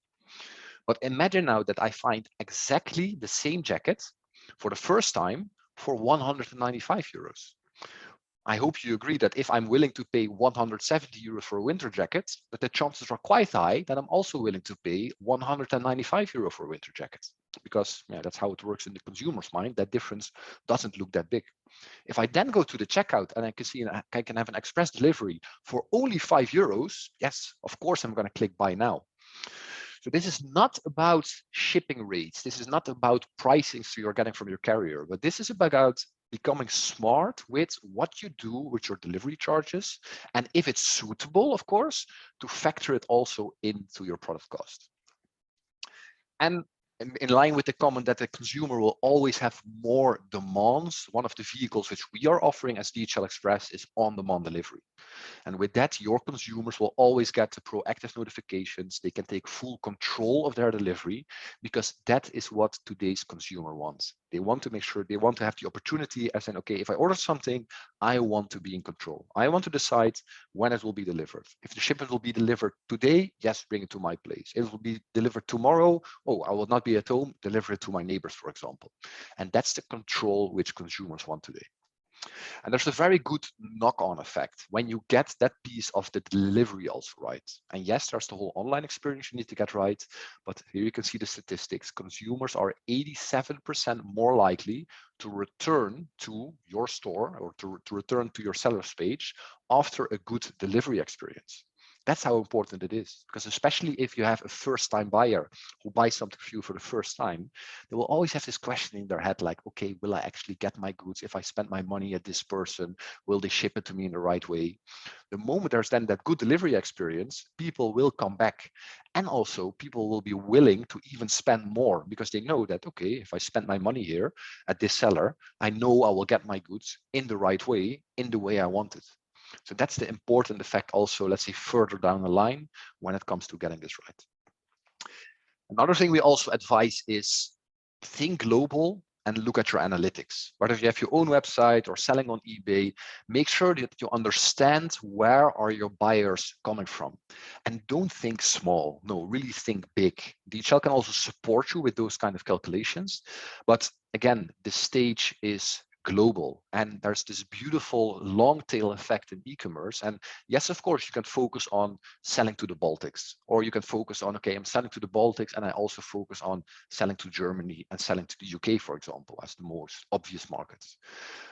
S2: But imagine now that I find exactly the same jacket for the first time for 195 euros. I hope you agree that if I'm willing to pay 170 euros for a winter jacket, that the chances are quite high that I'm also willing to pay 195 euro for a winter jacket. Because that's how it works in the consumer's mind. That difference doesn't look that big. If I then go to the checkout and I can see I can have an express delivery for only 5 euros, yes, of course, I'm going to click buy now. So this is not about shipping rates. This is not about pricing so you're getting from your carrier, but this is about becoming smart with what you do with your delivery charges. And if it's suitable, of course, to factor it also into your product cost. And in line with the comment that the consumer will always have more demands, one of the vehicles which we are offering as DHL Express is on-demand delivery. And with that, your consumers will always get the proactive notifications. They can take full control of their delivery, because that is what today's consumer wants. They want to make sure, they want to have the opportunity as in, okay, if I order something, I want to be in control. I want to decide when it will be delivered. If the shipment will be delivered today, yes, bring it to my place. It will be delivered tomorrow. Oh, I will not be at home, deliver it to my neighbors, for example. And that's the control which consumers want today. And there's a very good knock-on effect when you get that piece of the delivery also right. And yes, there's the whole online experience you need to get right. But here you can see the statistics. Consumers are 87% more likely to return to your store or to return to your seller's page after a good delivery experience. That's how important it is, because especially if you have a first-time buyer who buys something for you for the first time, they will always have this question in their head like, okay, will I actually get my goods? If I spend my money at this person, will they ship it to me in the right way? The moment there's then that good delivery experience, people will come back. And also people will be willing to even spend more, because they know that, okay, if I spend my money here at this seller, I know I will get my goods in the right way, in the way I want it. So that's the important effect also, let's say, further down the line when it comes to getting this right. Another thing we also advise is think global and look at your analytics. Whether you have your own website or selling on eBay, make sure that you understand where are your buyers coming from. And don't think small, no, really think big. DHL can also support you with those kind of calculations. But again, the stage is global, and there's this beautiful long tail effect in e-commerce. And yes, of course, you can focus on selling to the Baltics, or you can focus on, okay, I'm selling to the Baltics and I also focus on selling to Germany and selling to the UK, for example, as the most obvious markets.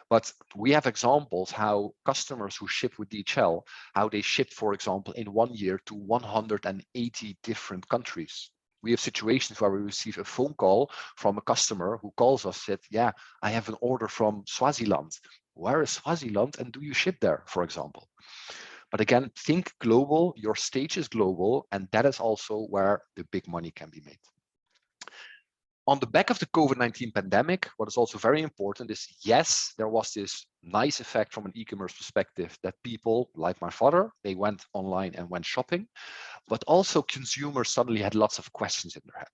S2: But we have examples how customers who ship with DHL, how they ship, for example, in 1 year to 180 different countries. We have situations where we receive a phone call from a customer who calls us, said, yeah, I have an order from Swaziland. Where is Swaziland and do you ship there, for example? But again, think global, your stage is global, and that is also where the big money can be made. On the back of the COVID-19 pandemic, what is also very important is, yes, there was this nice effect from an e-commerce perspective that people, like my father, they went online and went shopping, but also consumers suddenly had lots of questions in their head.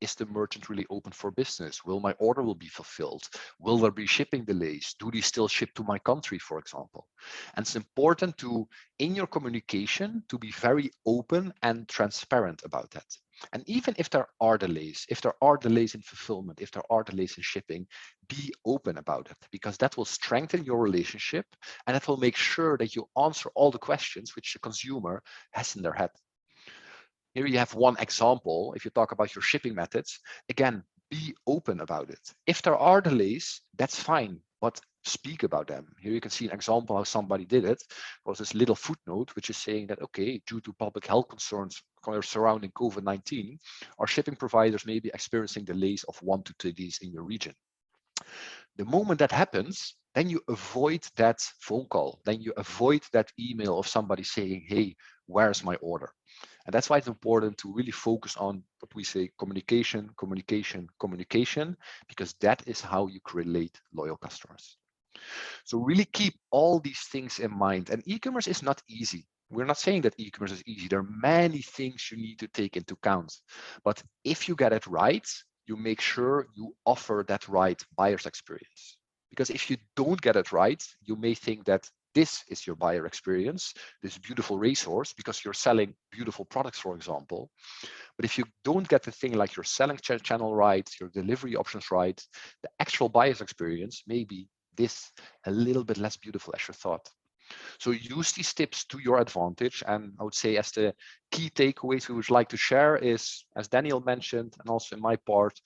S2: Is the merchant really open for business? Will my order will be fulfilled? Will there be shipping delays? Do they still ship to my country, for example? And it's important to, in your communication, to be very open and transparent about that. And even if there are delays, in fulfillment, if there are delays in shipping, be open about it, because that will strengthen your relationship and it will make sure that you answer all the questions which the consumer has in their head. Here you have one example. If you talk about your shipping methods, again, be open about it. If there are delays, that's fine, but speak about them. Here you can see an example how somebody did it. It was this little footnote, which is saying that, okay, due to public health concerns surrounding COVID-19, our shipping providers may be experiencing delays of 1 to 2 days in your region. The moment that happens, then you avoid that phone call. Then you avoid that email of somebody saying, hey, where's my order? And that's why it's important to really focus on what we say, communication, communication, communication, because that is how you create loyal customers. So really keep all these things in mind. And e-commerce is not easy. We're not saying that e-commerce is easy. There are many things you need to take into account. But if you get it right, you make sure you offer that right buyer's experience. Because if you don't get it right, you may think that this is your buyer experience, this beautiful resource, because you're selling beautiful products, for example. But if you don't get the thing like your selling channel right, your delivery options right, the actual buyer's experience may be this a little bit less beautiful as you thought. So use these tips to your advantage. And I would say as the key takeaways we would like to share is, as Daniel mentioned, and also in my part,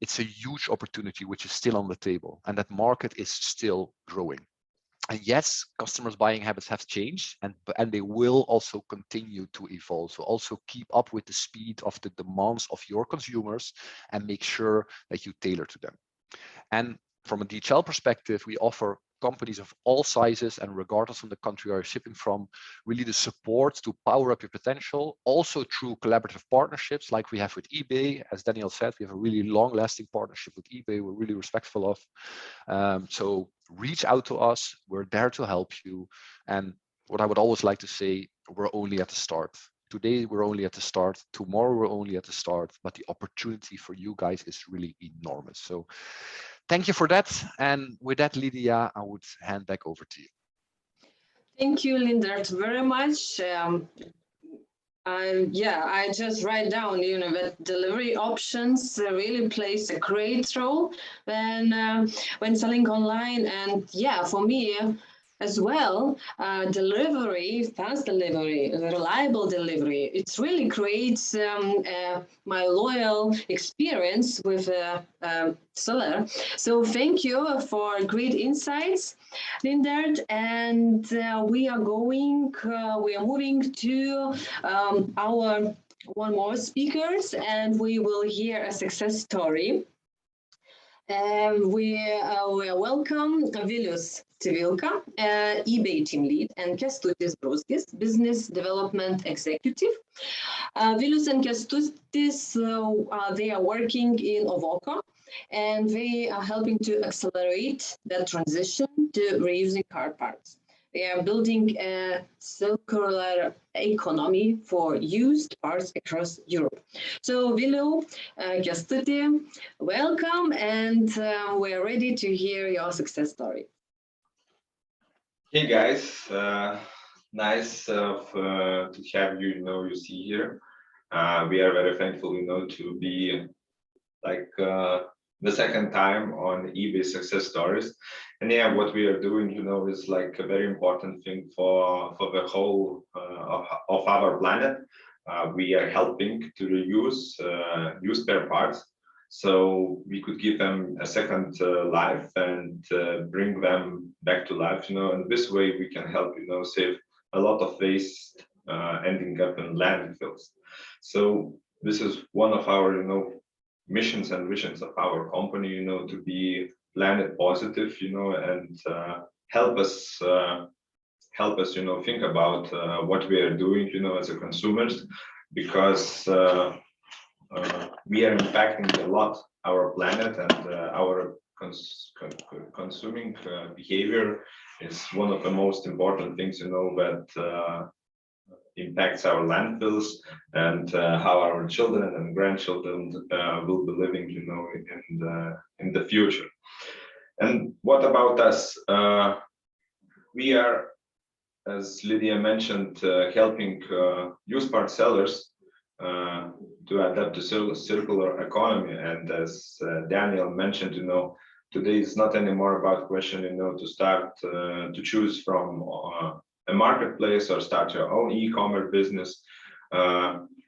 S2: it's a huge opportunity which is still on the table, and that market is still growing. And yes, customers' buying habits have changed, and they will also continue to evolve. So also keep up with the speed of the demands of your consumers and make sure that you tailor to them. And from a DHL perspective, we offer companies of all sizes and regardless from the country you're shipping from, really the support to power up your potential, also through collaborative partnerships like we have with eBay. As Daniel said, we have a really long-lasting partnership with eBay we're really respectful of. So reach out to us. We're there to help you. And what I would always like to say, we're only at the start. Today, we're only at the start. Tomorrow, we're only at the start. But the opportunity for you guys is really enormous. So thank you for that. And with that, Lydia, I would hand back over to you.
S1: Thank you, Lindert, very much. I just write down, that delivery options really plays a great role when selling online. And yeah, for me as well, delivery, fast delivery, reliable delivery, it really creates my loyal experience with a seller. So thank you for great insights, Lindert. And we are moving to our one more speakers, and we will hear a success story. We welcome Vilius Civilka, eBay team lead, and Kęstutis Bruskis, business development executive. Vilius and Kęstutis, they are working in Ovoko, and they are helping to accelerate the transition to reusing car parts. They are building a circular economy for used parts across Europe. So, Viliu, Kęstuti, welcome, and we're ready to hear your success story.
S4: Hey guys, nice to have you. You see here. We are very thankful, to be like the second time on eBay success stories. And yeah, what we are doing, is like a very important thing for the whole of our planet. We are helping to reuse used spare parts, so we could give them a second life and bring them back to life. And this way we can help, save a lot of waste ending up in landfills. So this is one of our, missions and visions of our company, to be planet positive, and help us, think about what we are doing, as a consumers, because we are impacting a lot our planet, and our consuming behavior is one of the most important things, that impacts our landfills and how our children and grandchildren will be living, you know, in the future. And what about us? We are, as Lydia mentioned, helping used part sellers to adapt to circular economy. And as Daniel mentioned, you know, today it's not anymore about question, you know, to start to choose from a marketplace or start your own e-commerce business.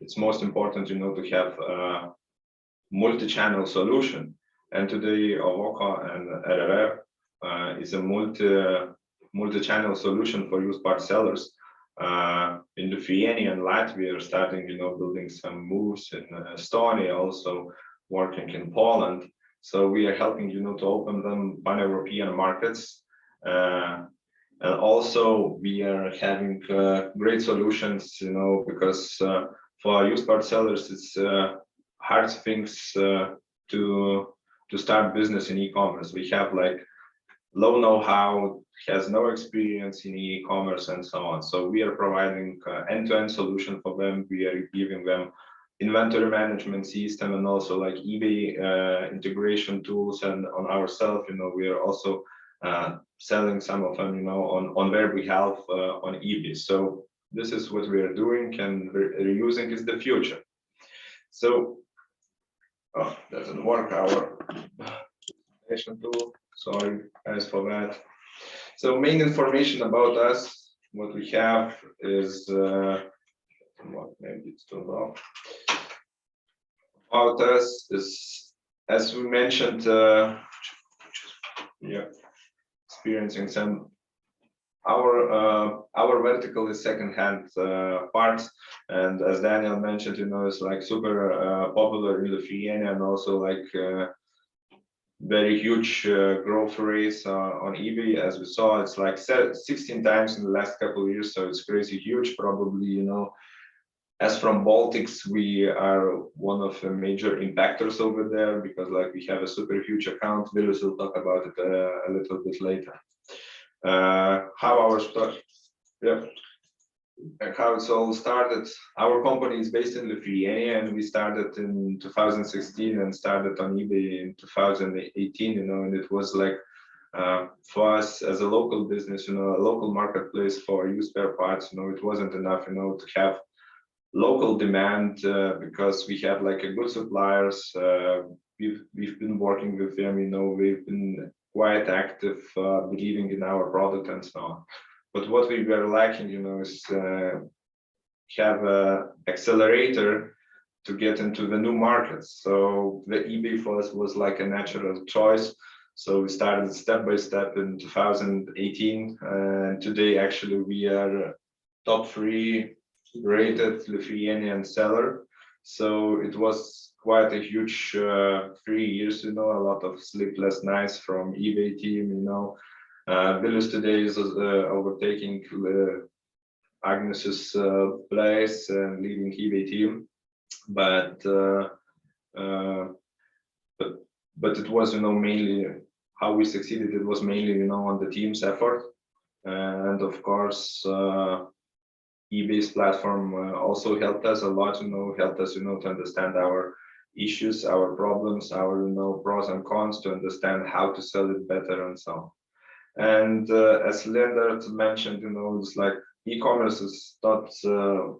S4: It's most important, you know, to have a multi-channel solution. And today, Ovoco and RRF is a multi-channel solution for used part sellers. In Lithuania and Latvia are starting, you know, building some moves in Estonia, also working in Poland. So we are helping, you know, to open them pan-European markets. And also we are having great solutions, you know, because for used part sellers, it's hard things to start business in e-commerce. We have like low know-how, has no experience in e-commerce and so on. So we are providing end-to-end solution for them. We are giving them inventory management system and also like eBay integration tools. And on ourselves, you know, we are also selling some of them, you know, on their behalf on eBay. So this is what we are doing, and reusing is the future. So, oh, doesn't work our presentation tool. Sorry guys for that. So main information about us, what we have is maybe it's too low. About us is, as we mentioned, yeah, experiencing some our vertical is second-hand parts, and as Daniel mentioned, you know, it's like super popular in Lithuania, and also like very huge growth rates on eBay. As we saw, it's like 16 times in the last couple of years, so it's crazy huge. Probably, you know, as from Baltics, we are one of the major impactors over there, because like we have a super huge account. Vilius will talk about it a little bit later. How our stock, yeah, and how it's all started. Our company is based in Lithuania, and we started in 2016 and started on eBay in 2018, you know, and it was like for us as a local business, you know, a local marketplace for used spare parts, you know, it wasn't enough, you know, to have local demand because we have like a good suppliers. We've been working with them, you know, we've been quite active, believing in our product and so on. But what we were lacking, you know, is have a accelerator to get into the new markets. So the eBay for us was like a natural choice. So we started step by step in 2018, and today actually we are top 3 rated Lithuanian seller. So it was quite a huge 3 years, you know, a lot of sleepless nights from eBay team, you know. Vilius today is overtaking Agnes's place and leading eBay team, but it was, you know, mainly how we succeeded. It was mainly, you know, on the team's effort, and of course eBay's platform also helped us a lot, you know, to understand our issues, our problems, our, you know, pros and cons, to understand how to sell it better and so on. And as Leonard mentioned, you know, it's like e-commerce is not the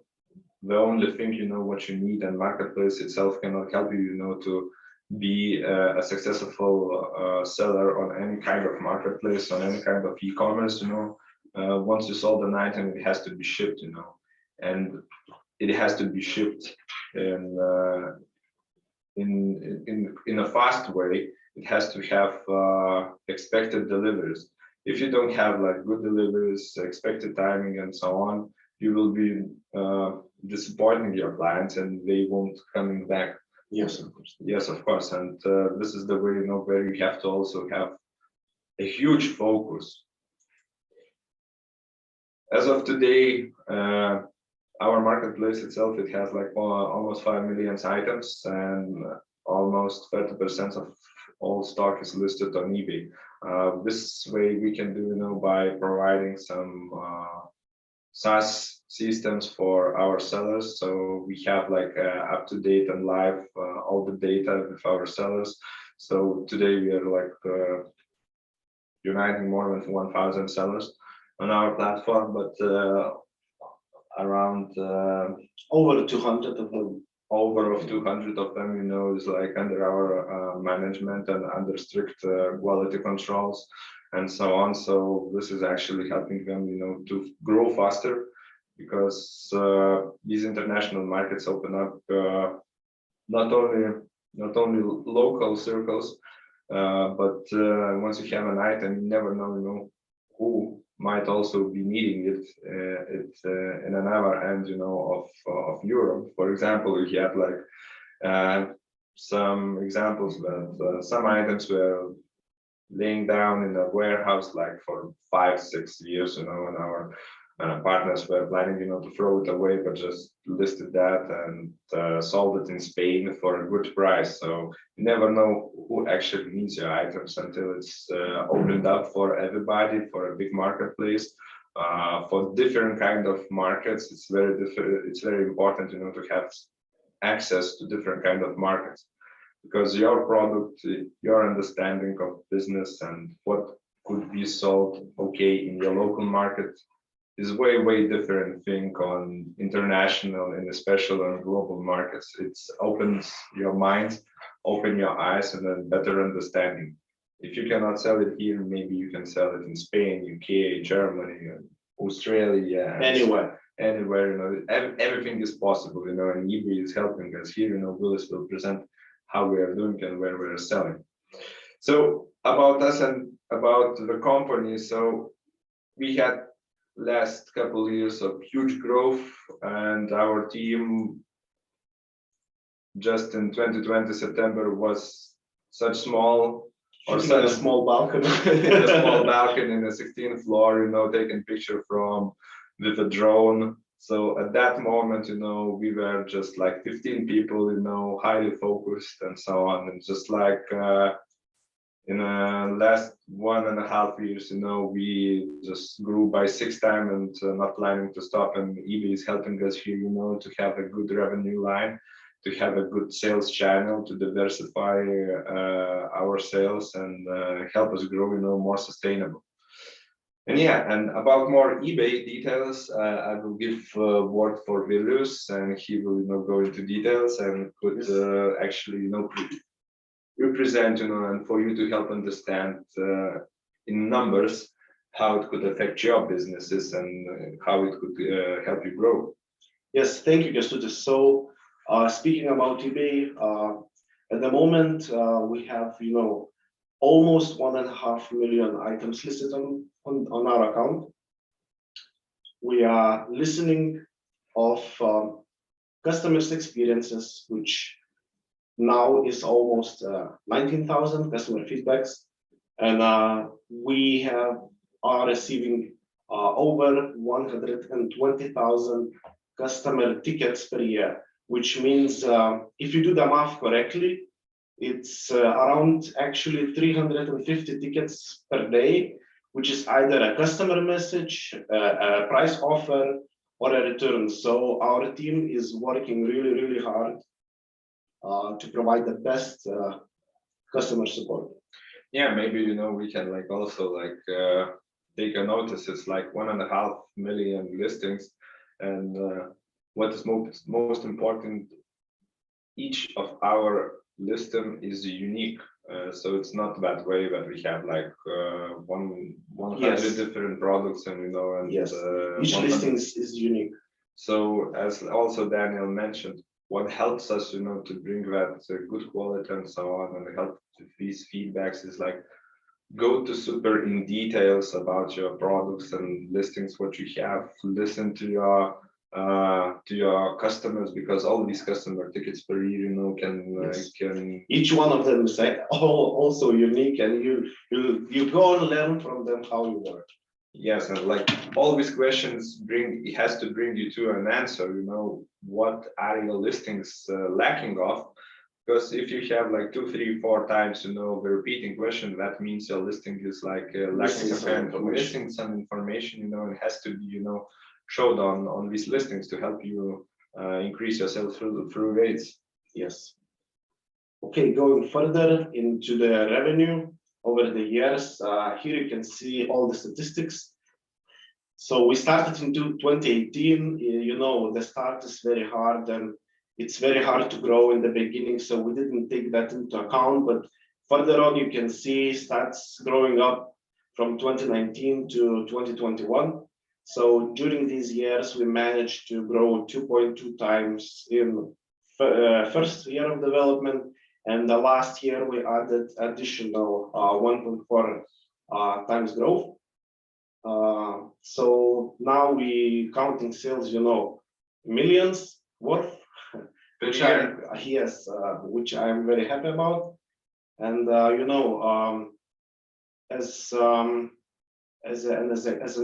S4: only thing, you know, what you need, and marketplace itself cannot help you, you know, to be a successful seller on any kind of marketplace, on any kind of e-commerce, you know. Once you sold an item, it has to be shipped, you know, and it has to be shipped in a fast way. It has to have expected deliveries. If you don't have like good deliveries, expected timing, and so on, you will be disappointing your clients, and they won't coming back.
S5: Yes, of course.
S4: Yes, of course. And this is the way, you know, where you have to also have a huge focus. As of today, our marketplace itself, it has like almost 5 million items, and almost 30% of all stock is listed on eBay. This way we can do, you know, by providing some SaaS systems for our sellers. So we have like up to date and live all the data with our sellers. So today we are like uniting more than 1,000 sellers on our platform, but around
S5: over 200 of them.
S4: Over of 200 of them, you know, is like under our management and under strict quality controls and so on. So this is actually helping them, you know, to grow faster, because these international markets open up not only local circles, but once you have an item, you never know, you know, who might also be needing it in another end, you know, of Europe. For example, we had like some examples that some items were laying down in a warehouse like for 5-6 years, you know, and our partners were planning, you know, to throw it away, but just listed that and sold it in Spain for a good price. So you never know who actually needs your items until it's opened up for everybody, for a big marketplace. For different kind of markets, it's very different. It's very important, you know, to have access to different kind of markets, because your product, your understanding of business and what could be sold okay in your local market is way different thing on international and especially on global markets. It opens your mind, open your eyes, and a better understanding. If you cannot sell it here, maybe you can sell it in Spain, UK, Germany, Australia,
S5: Anywhere,
S4: you know, everything is possible, you know, and eBay is helping us here. You know, Willis will present how we are doing and where we're selling. So about us and about the company, so we had last couple of years of huge growth, and our team just in 2020 September was such small, or such
S5: a small balcony,
S4: a small balcony in the 16th floor, you know, taking picture from with a drone. So at that moment, you know, we were just like 15 people, you know, highly focused and so on, and just like in the last 1.5 years, you know, we just grew by 6 times and not planning to stop. And eBay is helping us here, you know, to have a good revenue line, to have a good sales channel, to diversify our sales and help us grow, you know, more sustainable. And yeah, and about more eBay details, I will give word for Vilius, and he will, you know, go into details and could actually, you know, represent, you know, and for you to help understand in numbers how it could affect your businesses and how it could help you grow.
S5: Yes, thank you, Kęstutis. So speaking about eBay, at the moment we have, you know, almost 1.5 million items listed on our account. We are listening of customers' experiences, which now is almost 19,000 customer feedbacks, and we are receiving over 120,000 customer tickets per year, which means if you do the math correctly, it's around actually 350 tickets per day, which is either a customer message, a price offer, or a return. So our team is working really hard to provide the best customer support.
S4: Yeah, maybe, you know, we can like also like take a notice. It's like 1.5 million listings, and what is most important, each of our listing is unique. So it's not that way that we have like 100 different products, and you know, and
S5: each listing is unique.
S4: So as also Daniel mentioned, what helps us, you know, to bring that good quality and so on, and help with these feedbacks is like go to super in details about your products and listings, what you have, listen to your customers, because all these customer tickets per year, you know, can
S5: each one of them is also unique, and you go and learn from them how you work.
S4: Yes, and like all these questions it has to bring you to an answer, you know, what are your listings lacking of? Because if you have like 2, 3, 4 times, you know, the repeating question, that means your listing is like lacking some information, you know, it has to be, you know, showed on these listings to help you increase your sales through rates.
S5: Yes. Okay, going further into the revenue over the years, here you can see all the statistics. So we started in 2018, you know, the start is very hard and it's very hard to grow in the beginning, so we didn't take that into account, but further on you can see stats growing up from 2019 to 2021. So during these years, we managed to grow 2.2 times in first year of development, and the last year we added additional 1.4 times growth. So now we counting sales, you know, millions worth, which which I'm very happy about. And you know, as an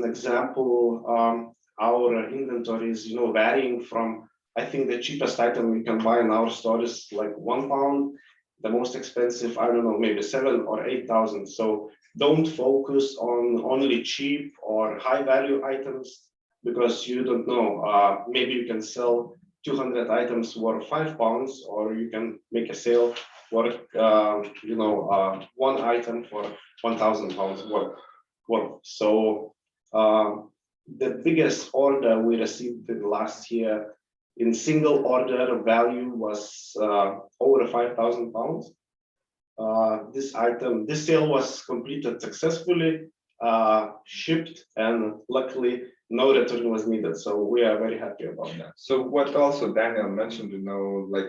S5: example, our inventory is, you know, varying from, I think the cheapest item we can buy in our store is like £1. The most expensive, I don't know, maybe 7,000 or 8,000. So don't focus on only cheap or high value items, because you don't know, maybe you can sell 200 items worth £5, or you can make a sale worth, you know, one item for £1,000 worth. So the biggest order we received in last year in single order value was over £5,000. This sale was completed successfully, shipped, and luckily no return was needed. So we are very happy about that.
S4: So what also Daniel mentioned, you know, like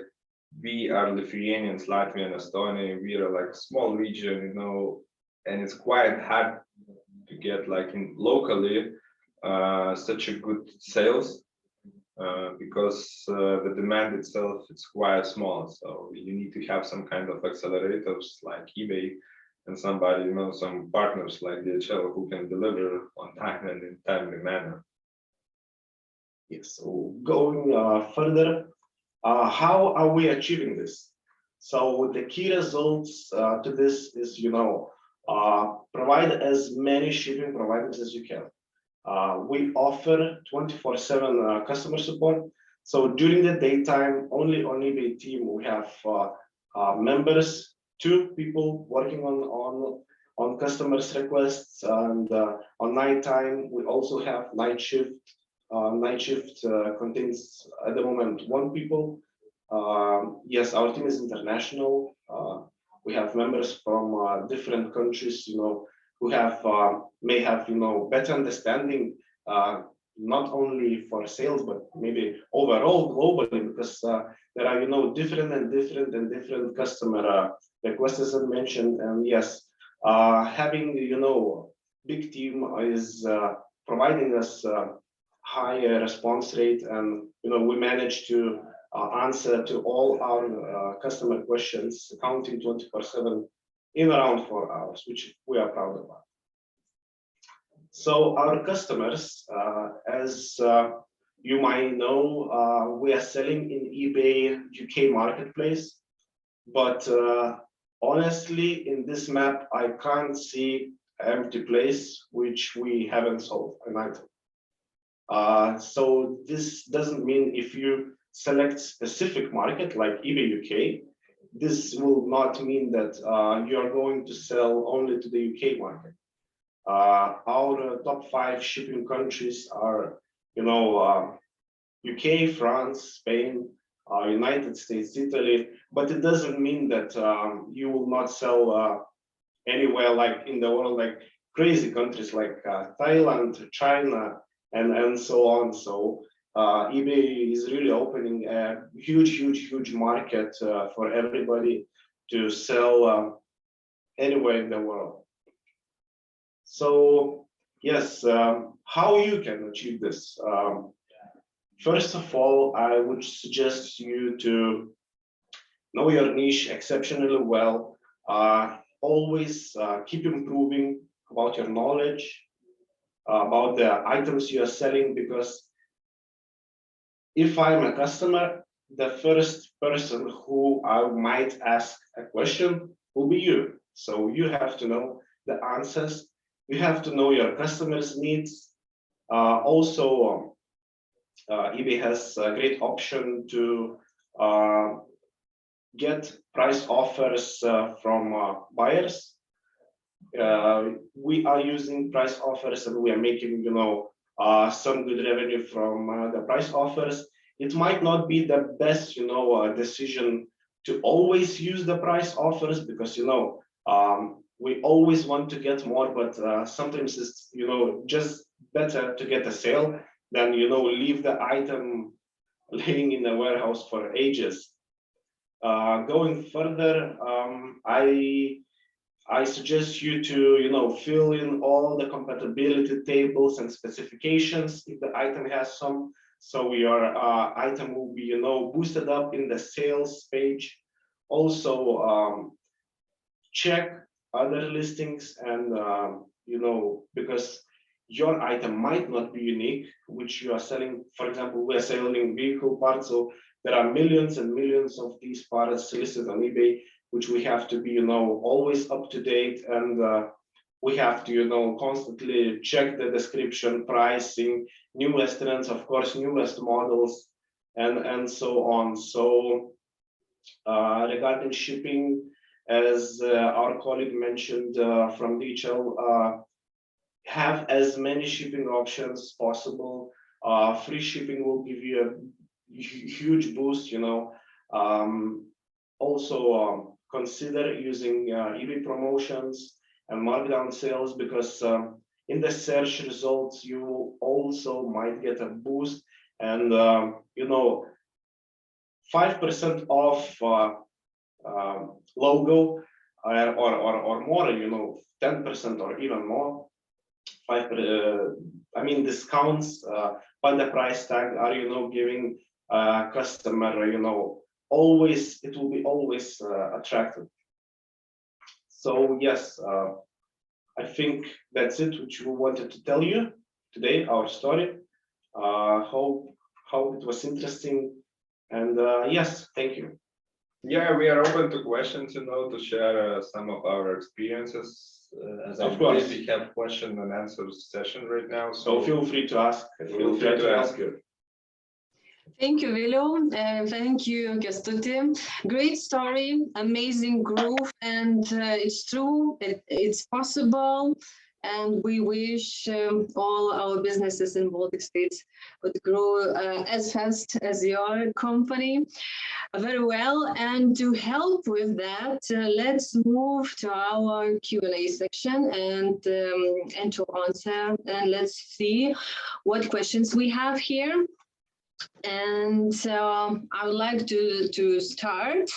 S4: we are Lithuanians, Latvian, Estonian, we are like a small region, you know, and it's quite hard to get like in locally such a good sales. Because the demand itself is quite small, so you need to have some kind of accelerators like eBay and somebody, you know, some partners like DHL who can deliver on time and in timely manner.
S5: Yes, so going further, how are we achieving this? So the key results to this is, you know, provide as many shipping providers as you can. We offer 24/7 customer support. So during the daytime, only on eBay team, we have members, 2 people working on customers' requests, and on nighttime, we also have night shift. Night shift contains at the moment 1 people. Yes, our team is international. We have members from different countries, you know, who have may have, you know, better understanding, not only for sales but maybe overall globally, because there are, you know, different customer requests, as I mentioned. And yes, having, you know, big team is providing us higher response rate, and you know, we manage to answer to all our customer questions, counting 24/7 in around 4 hours, which we are proud about. So our customers, as you might know, we are selling in eBay UK marketplace, but honestly, in this map, I can't see an empty place which we haven't sold an item. So this doesn't mean if you select specific market like eBay UK, this will not mean that you are going to sell only to the UK market. Our top 5 shipping countries are, you know, UK, France, Spain, United States, Italy, but it doesn't mean that you will not sell anywhere like in the world, like crazy countries like Thailand, China, and so on. So eBay is really opening a huge market for everybody to sell anywhere in the world. So yes, how you can achieve this? First of all, I would suggest you to know your niche exceptionally well. Always keep improving about your knowledge, about the items you are selling, because if I'm a customer, the first person who I might ask a question will be you. So you have to know the answers. You have to know your customers' needs. Also, eBay has a great option to get price offers from buyers. We are using price offers and we are making, some good revenue from the price offers. It might not be the best, decision to always use the price offers because, we always want to get more, but sometimes it's, just better to get a sale than, leave the item laying in the warehouse for ages. Going further, I suggest you to, fill in all the compatibility tables and specifications if the item has some. So your item will be, boosted up in the sales page. Also, check other listings and, because your item might not be unique, which you are selling. For example, we are selling vehicle parts, so there are millions and millions of these parts listed on eBay, which we have to be, always up to date, and we have to, constantly check the description, pricing, newest trends, of course, newest models, and so on. So regarding shipping, as our colleague mentioned from DHL, have as many shipping options as possible. Free shipping will give you a huge boost, also consider using eBay promotions and markdown sales, because in the search results you also might get a boost, and 5% off logo or more, 10% or even more, discounts by the price tag are, giving customer, always, it will be always attractive. So yes, I think that's it, which we wanted to tell you today, our story. Hope it was interesting, and yes, thank you.
S4: Yeah, we are open to questions, to share some of our experiences. As I believe we have question and answer session right now,
S5: so feel free to ask.
S4: Feel free to ask you.
S1: Thank you, Vilo. Thank you, Kestuti. Great story, amazing growth, and it's true, it's possible. And we wish all our businesses in Baltic states would grow as fast as your company. Very well. And to help with that, let's move to our Q&A section and to answer. And let's see what questions we have here. And I would like to start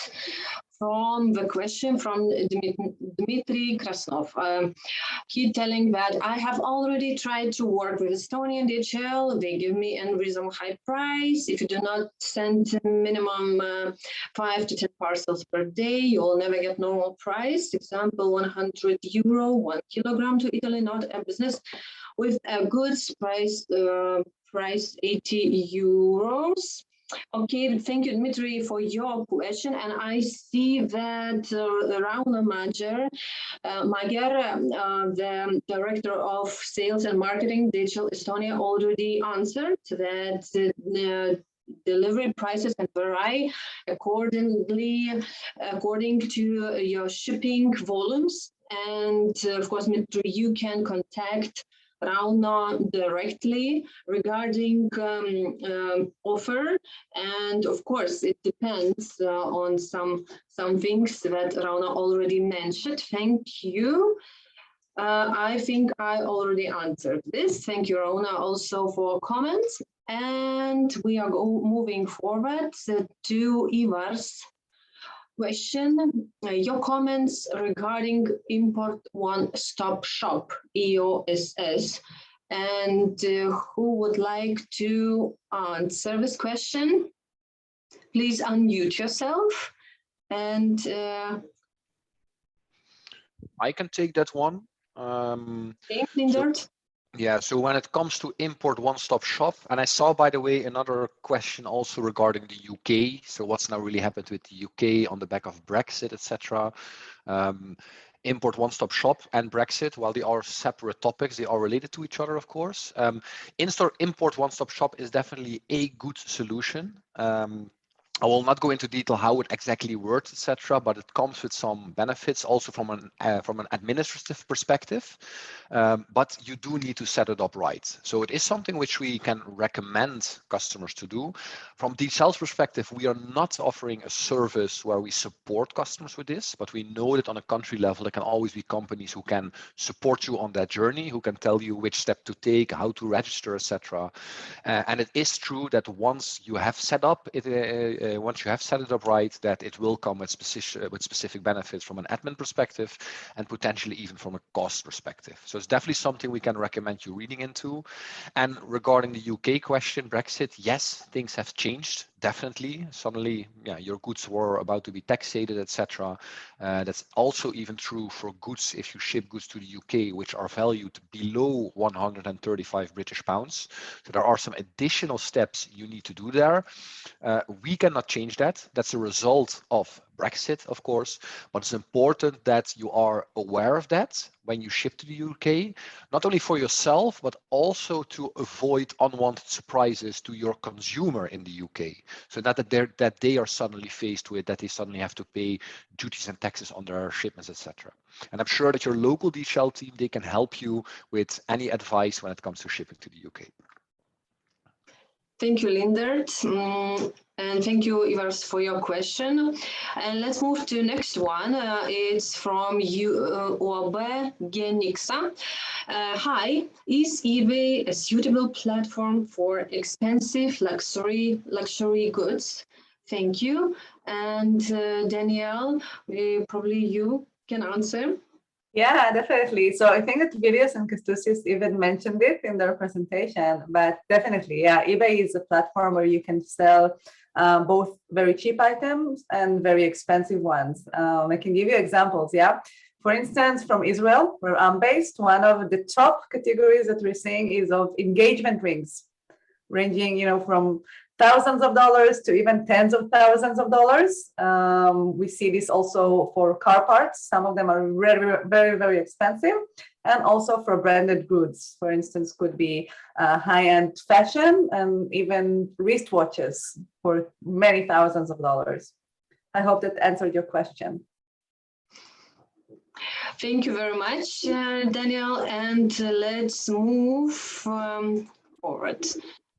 S1: from the question from Dmitry Krasnov. He telling that I have already tried to work with Estonian DHL. They give me a reasonably high price. If you do not send minimum 5 to 10 parcels per day, you will never get normal price. Example, €100, 1 kilogram to Italy, not a business with a goods price. Price €80. Okay, thank you, Dmitry, for your question. And I see that Rauna Magyar, the director of sales and marketing, DHL Estonia, already answered that delivery prices can vary according to your shipping volumes. And of course, Dmitry, you can contact Rauna directly regarding offer, and of course it depends on some things that Rauna already mentioned. Thank you. I think I already answered this. Thank you, Rauna, also for comments. And we are moving forward to Ivar's question. Your comments regarding import one-stop shop, EOSS, and who would like to answer this question? Please unmute yourself. And
S2: I can take that one.
S1: Okay, Lindert.
S2: Yeah, so when it comes to import one-stop shop, and I saw, by the way, another question also regarding the UK. So what's now really happened with the UK on the back of Brexit, etc. Import one-stop shop and Brexit, while they are separate topics, they are related to each other, of course. In-store import one-stop shop is definitely a good solution. I will not go into detail how it exactly works, etc., but it comes with some benefits also from an administrative perspective. But you do need to set it up right. So it is something which we can recommend customers to do. From DHL's perspective, we are not offering a service where we support customers with this, but we know that on a country level, there can always be companies who can support you on that journey, who can tell you which step to take, how to register, etc. And it is true that once you have set up it, once you have set it up right, that it will come with specific benefits from an admin perspective and potentially even from a cost perspective. So it's definitely something we can recommend you reading into. And regarding the UK question, Brexit, yes, things have changed. Definitely. Suddenly, yeah, your goods were about to be taxated, etc. That's also even true for goods if you ship goods to the UK, which are valued below 135 British pounds. So there are some additional steps you need to do there. We cannot change that. That's a result of Brexit, of course, but it's important that you are aware of that when you ship to the UK, not only for yourself, but also to avoid unwanted surprises to your consumer in the UK. So that they are suddenly faced with that they suddenly have to pay duties and taxes on their shipments, etc. And I'm sure that your local DHL team, they can help you with any advice when it comes to shipping to the UK.
S1: Thank you, Lindert. And thank you, Ivars, for your question. And let's move to the next one. It's from Obe Genixa. Hi, is eBay a suitable platform for expensive luxury goods? Thank you. And Danielle, probably you can answer.
S3: Yeah, definitely. So I think that Virius and Kestusis even mentioned it in their presentation, but definitely, yeah, eBay is a platform where you can sell both very cheap items and very expensive ones. I can give you examples, yeah. For instance, from Israel, where I'm based, one of the top categories that we're seeing is of engagement rings, ranging, from thousands of dollars to even tens of thousands of dollars. We see this also for car parts. Some of them are very, very, very expensive. And also for branded goods, for instance, could be high-end fashion and even wristwatches for many thousands of dollars. I hope that answered your question.
S1: Thank you very much, Daniel. And let's move forward.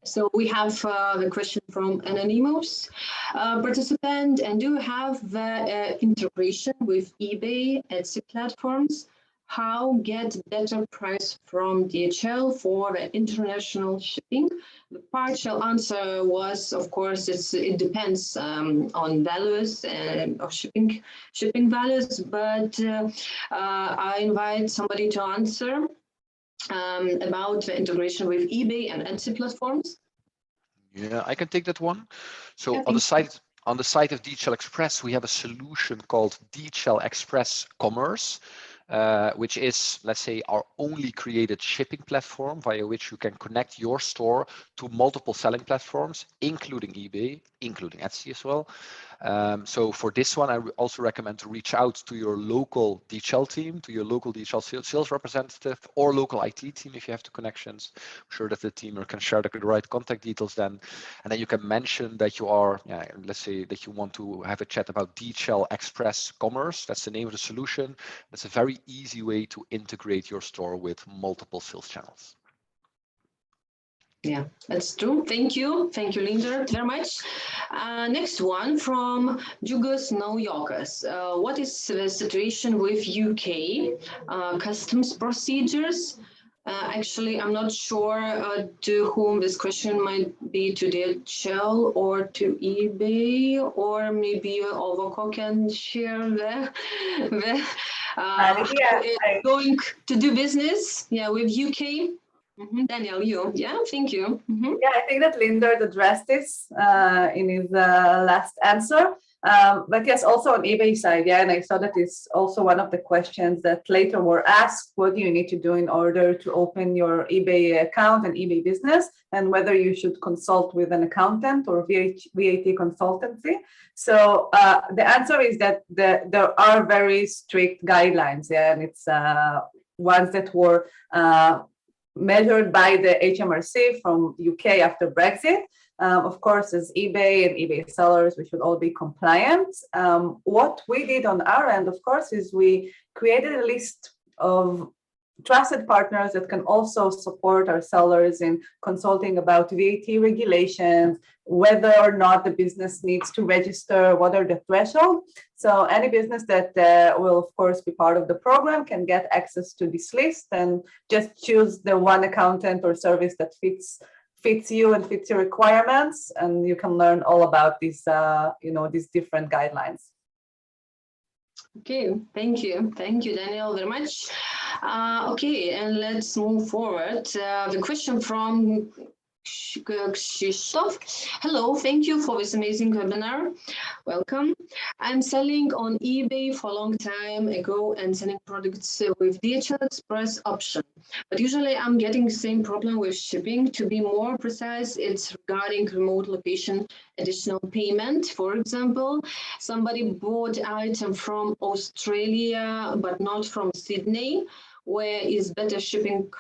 S1: So we have the question from Anonymous participant, and do you have the integration with eBay, Etsy platforms? How get better price from DHL for the international shipping? The partial answer was, of course, it depends on values of shipping values, but I invite somebody to answer about the integration with eBay and Etsy platforms.
S2: Yeah, I can take that one. So
S1: Yeah,
S2: on the site of DHL Express, we have a solution called DHL Express Commerce, which is, let's say, our only created shipping platform via which you can connect your store to multiple selling platforms, including eBay, including Etsy as well. So for this one, I also recommend to reach out to your local DHL team, to your local DHL sales representative or local IT team if you have the connections. I'm sure that the team can share the right contact details then. And then you can mention that you are, let's say that you want to have a chat about DHL Express Commerce. That's the name of the solution. That's a very easy way to integrate your store with multiple sales channels.
S1: Yeah, that's true. Thank you. Thank you, Linda, very much. Next one from Jugos Naujokas. What is the situation with UK customs procedures? Actually, I'm not sure to whom this question might be, to DHL or to eBay, or maybe Ovoko can share going to do business, with UK. Daniel, you, thank you.
S3: Yeah, I think that Lindert addressed this in his last answer. But yes, also on eBay side, yeah, and I saw that it's also one of the questions that later were asked, what do you need to do in order to open your eBay account and eBay business, and whether you should consult with an accountant or VAT consultancy. So the answer is that there are very strict guidelines, yeah, and it's ones that were measured by the HMRC from UK after Brexit. Of course, as eBay and eBay sellers, we should all be compliant. What we did on our end, of course, is we created a list of trusted partners that can also support our sellers in consulting about VAT regulations, whether or not the business needs to register, what are the thresholds. So any business that will, of course, be part of the program can get access to this list and just choose the one accountant or service that fits you and fits your requirements, and you can learn all about these, these different guidelines.
S1: Okay, thank you, Daniel, very much. Okay, and let's move forward. The question from Krzysztof. Hello, thank you for this amazing webinar. Welcome. I'm selling on eBay for a long time ago and selling products with DHL Express option. But usually I'm getting the same problem with shipping. To be more precise, it's regarding remote location additional payment. For example, somebody bought item from Australia, but not from Sydney, where is better shipping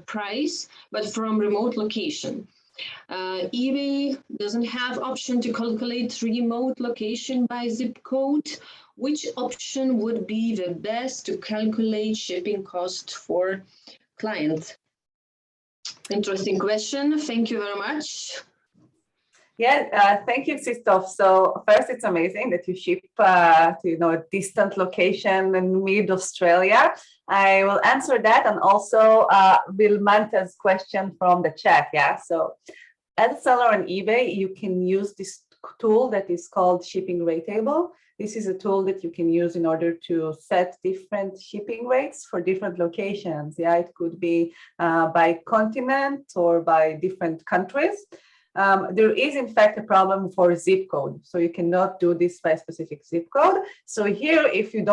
S1: price, but from remote location. eBay doesn't have option to calculate remote location by zip code. Which option would be the best to calculate shipping cost for client? Interesting question. Thank you very much.
S3: Yeah, thank you, Krzysztof. So first, it's amazing that you ship to a distant location in mid-Australia. I will answer that, and also Bill Manta's question from the chat. Yeah, so as a seller on eBay, you can use this tool that is called Shipping Rate Table. This is a tool that you can use in order to set different shipping rates for different locations. Yeah, it could be by continent or by different countries. There is, in fact, a problem for zip code. So you cannot do this by a specific zip code. So here, if you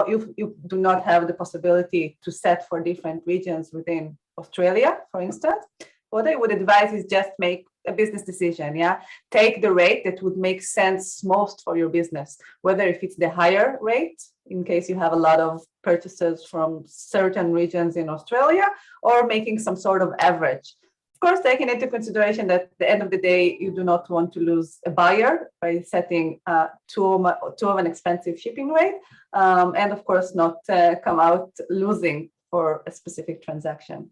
S3: do not have the possibility to set for different regions within Australia, for instance, what I would advise is just make a business decision. Yeah, take the rate that would make sense most for your business, whether if it's the higher rate in case you have a lot of purchases from certain regions in Australia, or making some sort of average. Of course, taking into consideration that at the end of the day, you do not want to lose a buyer by setting too of an expensive shipping rate, and of course not come out losing for a specific transaction.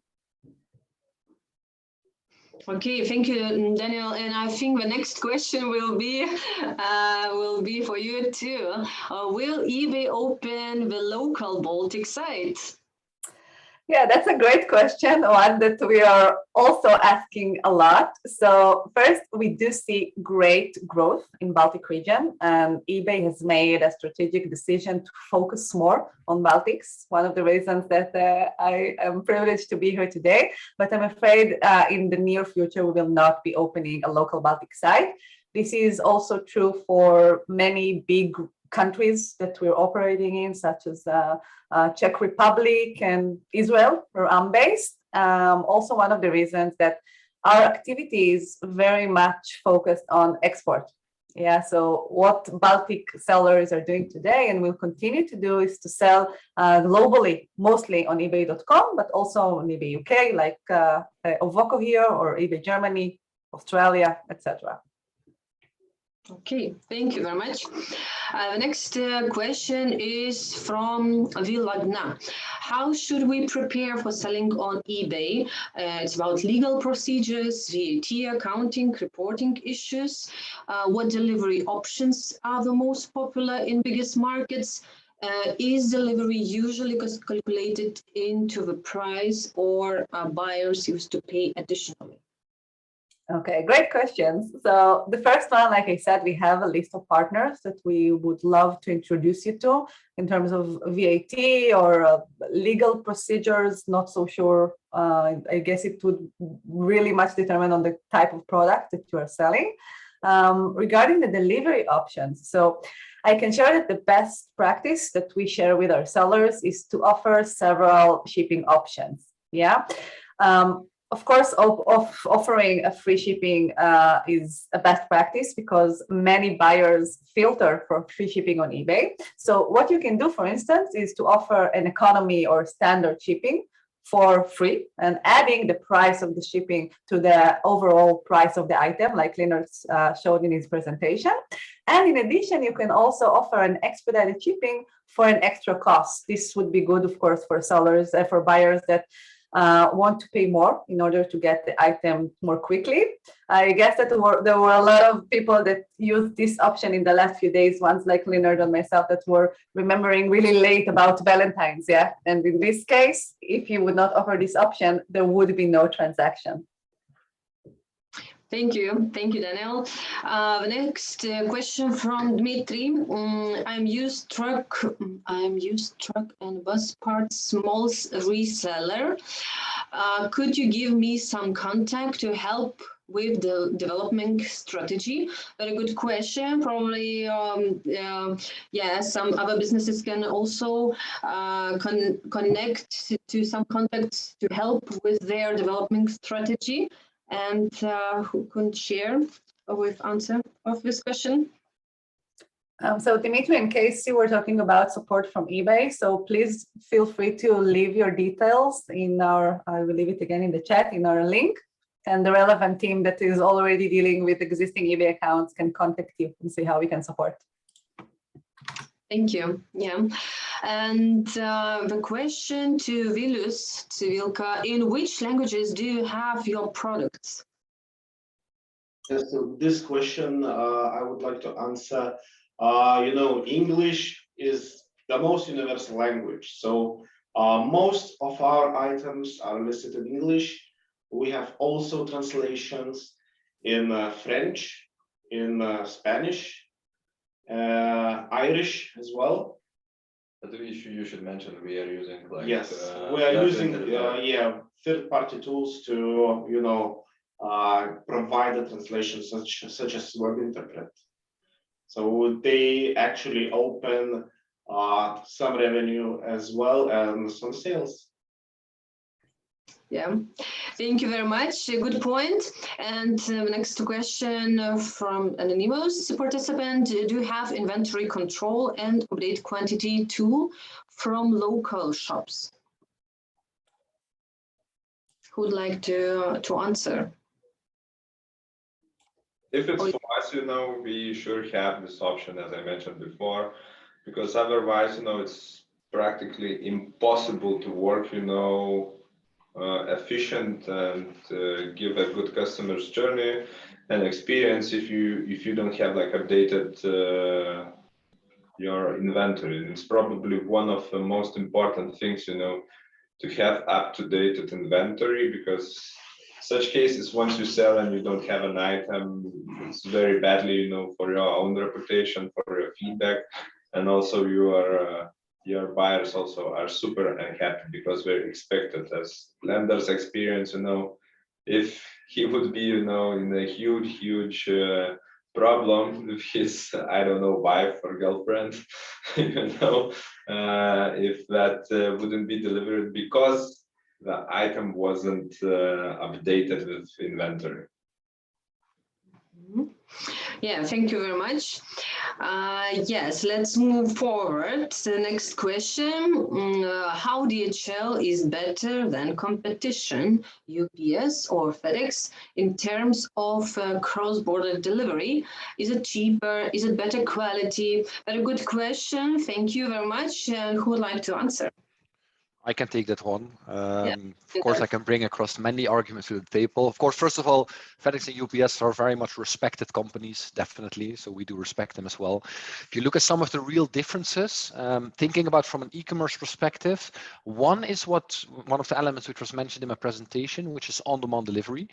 S1: Okay, thank you, Daniel. And I think the next question will be for you too. Will eBay open the local Baltic site?
S3: Yeah, that's a great question, one that we are also asking a lot. So first, we do see great growth in Baltic region, and eBay has made a strategic decision to focus more on Baltics. One of the reasons that I am privileged to be here today, but I'm afraid in the near future, we will not be opening a local Baltic site. This is also true for many big countries that we're operating in, such as Czech Republic and Israel, where I'm based. Also, one of the reasons that our activity is very much focused on export. Yeah, so what Baltic sellers are doing today and will continue to do is to sell globally, mostly on eBay.com, but also on eBay UK, like Ovoko here, or eBay Germany, Australia, etc.
S1: Okay, thank you very much. The next question is from Vilagna. How should we prepare for selling on eBay? It's about legal procedures, VAT, accounting, reporting issues. What delivery options are the most popular in biggest markets? Is delivery usually calculated into the price, or are buyers used to pay additionally?
S3: Okay, great questions. So the first one, like I said, we have a list of partners that we would love to introduce you to in terms of VAT or legal procedures. Not so sure. I guess it would really much determine on the type of product that you are selling. Regarding the delivery options, so I can share that the best practice that we share with our sellers is to offer several shipping options. Yeah. Of course, offering a free shipping is a best practice because many buyers filter for free shipping on eBay. So what you can do, for instance, is to offer an economy or standard shipping for free and adding the price of the shipping to the overall price of the item, like Leonard showed in his presentation. And in addition, you can also offer an expedited shipping for an extra cost. This would be good, of course, for sellers, for buyers that want to pay more in order to get the item more quickly. I guess that there were a lot of people that used this option in the last few days, ones like Leonard and myself, that were remembering really late about Valentine's, yeah? And in this case, if you would not offer this option, there would be no transaction.
S1: Thank you, Daniel. The next question from Dmitry. I'm used truck and bus parts small reseller. Could you give me some contact to help with the development strategy? Very good question. Probably, yeah, some other businesses can also connect to some contacts to help with their development strategy. And who can share with answer of this question?
S3: So Dimitri, in case you were talking about support from eBay, so please feel free to leave your details in our, I will leave it again in the chat, in our link, and the relevant team that is already dealing with existing eBay accounts can contact you and see how we can support.
S1: Thank you. Yeah. And the question to Vilus Civilka, in which languages do you have your products?
S5: Yes, so this question I would like to answer. English is the most universal language. So most of our items are listed in English. We have also translations in French, in Spanish, Irish as well.
S4: But you should mention we are using like
S5: yes, we are using third-party tools to provide the translations such as Web Interpret. So they actually open some revenue as well and some sales.
S1: Yeah, thank you very much. A good point. And next question from anonymous participant. Do you have inventory control and update quantity tool from local shops? Who would like to answer?
S4: If it's for us, we sure have this option, as I mentioned before, because otherwise, it's practically impossible to work, efficient and give a good customer's journey and experience if you don't have like updated your inventory. It's probably one of the most important things, to have up-to-date inventory, because such cases, once you sell and you don't have an item, it's very badly, for your own reputation, for your feedback, and also your buyers also are super unhappy because we're expected as lenders experience, if he would be, in a huge problem with his, I don't know, wife or girlfriend, if that wouldn't be delivered because the item wasn't updated with inventory.
S1: Yeah, thank you very much. Yes, let's move forward. The next question, how DHL is better than competition, UPS or FedEx, in terms of cross-border delivery? Is it cheaper? Is it better quality? Very good question. Thank you very much. Who would like to answer?
S2: I can take that one. Of course, I can bring across many arguments to the table. Of course, first of all, FedEx and UPS are very much respected companies, definitely. So we do respect them as well. If you look at some of the real differences, thinking about from an e-commerce perspective, one is one of the elements which was mentioned in my presentation, which is on-demand delivery.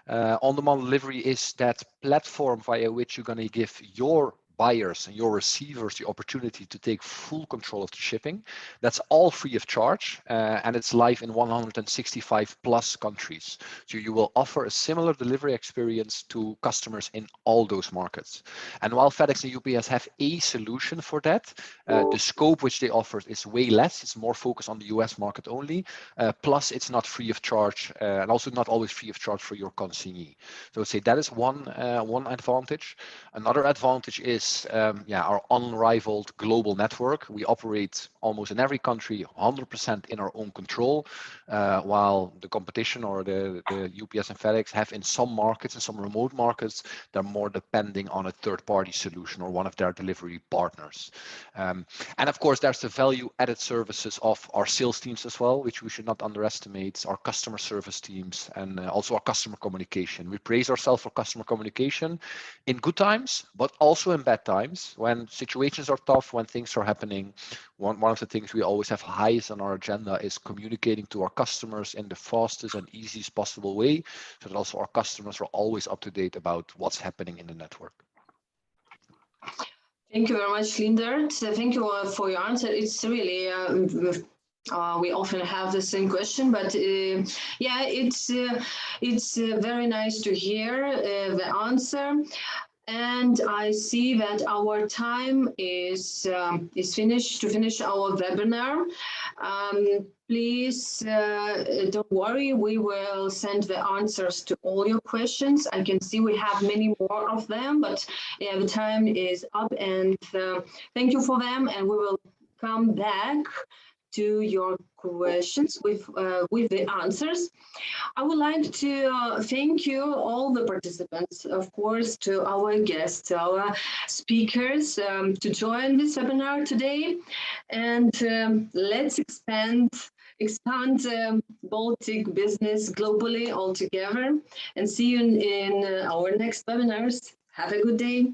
S2: On-demand delivery is that platform via which you're going to give your buyers and your receivers the opportunity to take full control of the shipping. That's all free of charge, and it's live in 165 plus countries. So you will offer a similar delivery experience to customers in all those markets. And while FedEx and UPS have a solution for that, the scope which they offer is way less. It's more focused on the US market only. Plus, it's not free of charge, and also not always free of charge for your consignee. So say that is one advantage. Another advantage is our unrivaled global network. We operate almost in every country 100% in our own control, while the competition or the UPS and FedEx have in some markets, in some remote markets, they're more depending on a third-party solution or one of their delivery partners. And of course, there's the value-added services of our sales teams as well, which we should not underestimate, our customer service teams, and also our customer communication. We praise ourselves for customer communication in good times, but also in bad times when situations are tough, when things are happening. One of the things we always have highest on our agenda is communicating to our customers in the fastest and easiest possible way, so that also our customers are always up to date about what's happening in the network.
S1: Thank you very much, Linda. So thank you for your answer. It's really we often have the same question, but it's very nice to hear the answer. And I see that our time is finished to finish our webinar. Please don't worry, we will send the answers to all your questions. I can see we have many more of them, but the time is up, and thank you for them, and we will come back to your questions with the answers. I would like to thank you, all the participants, of course, to our guests, our speakers, to join this webinar today. And let's expand Baltic business globally all together. And see you in our next webinars. Have a good day.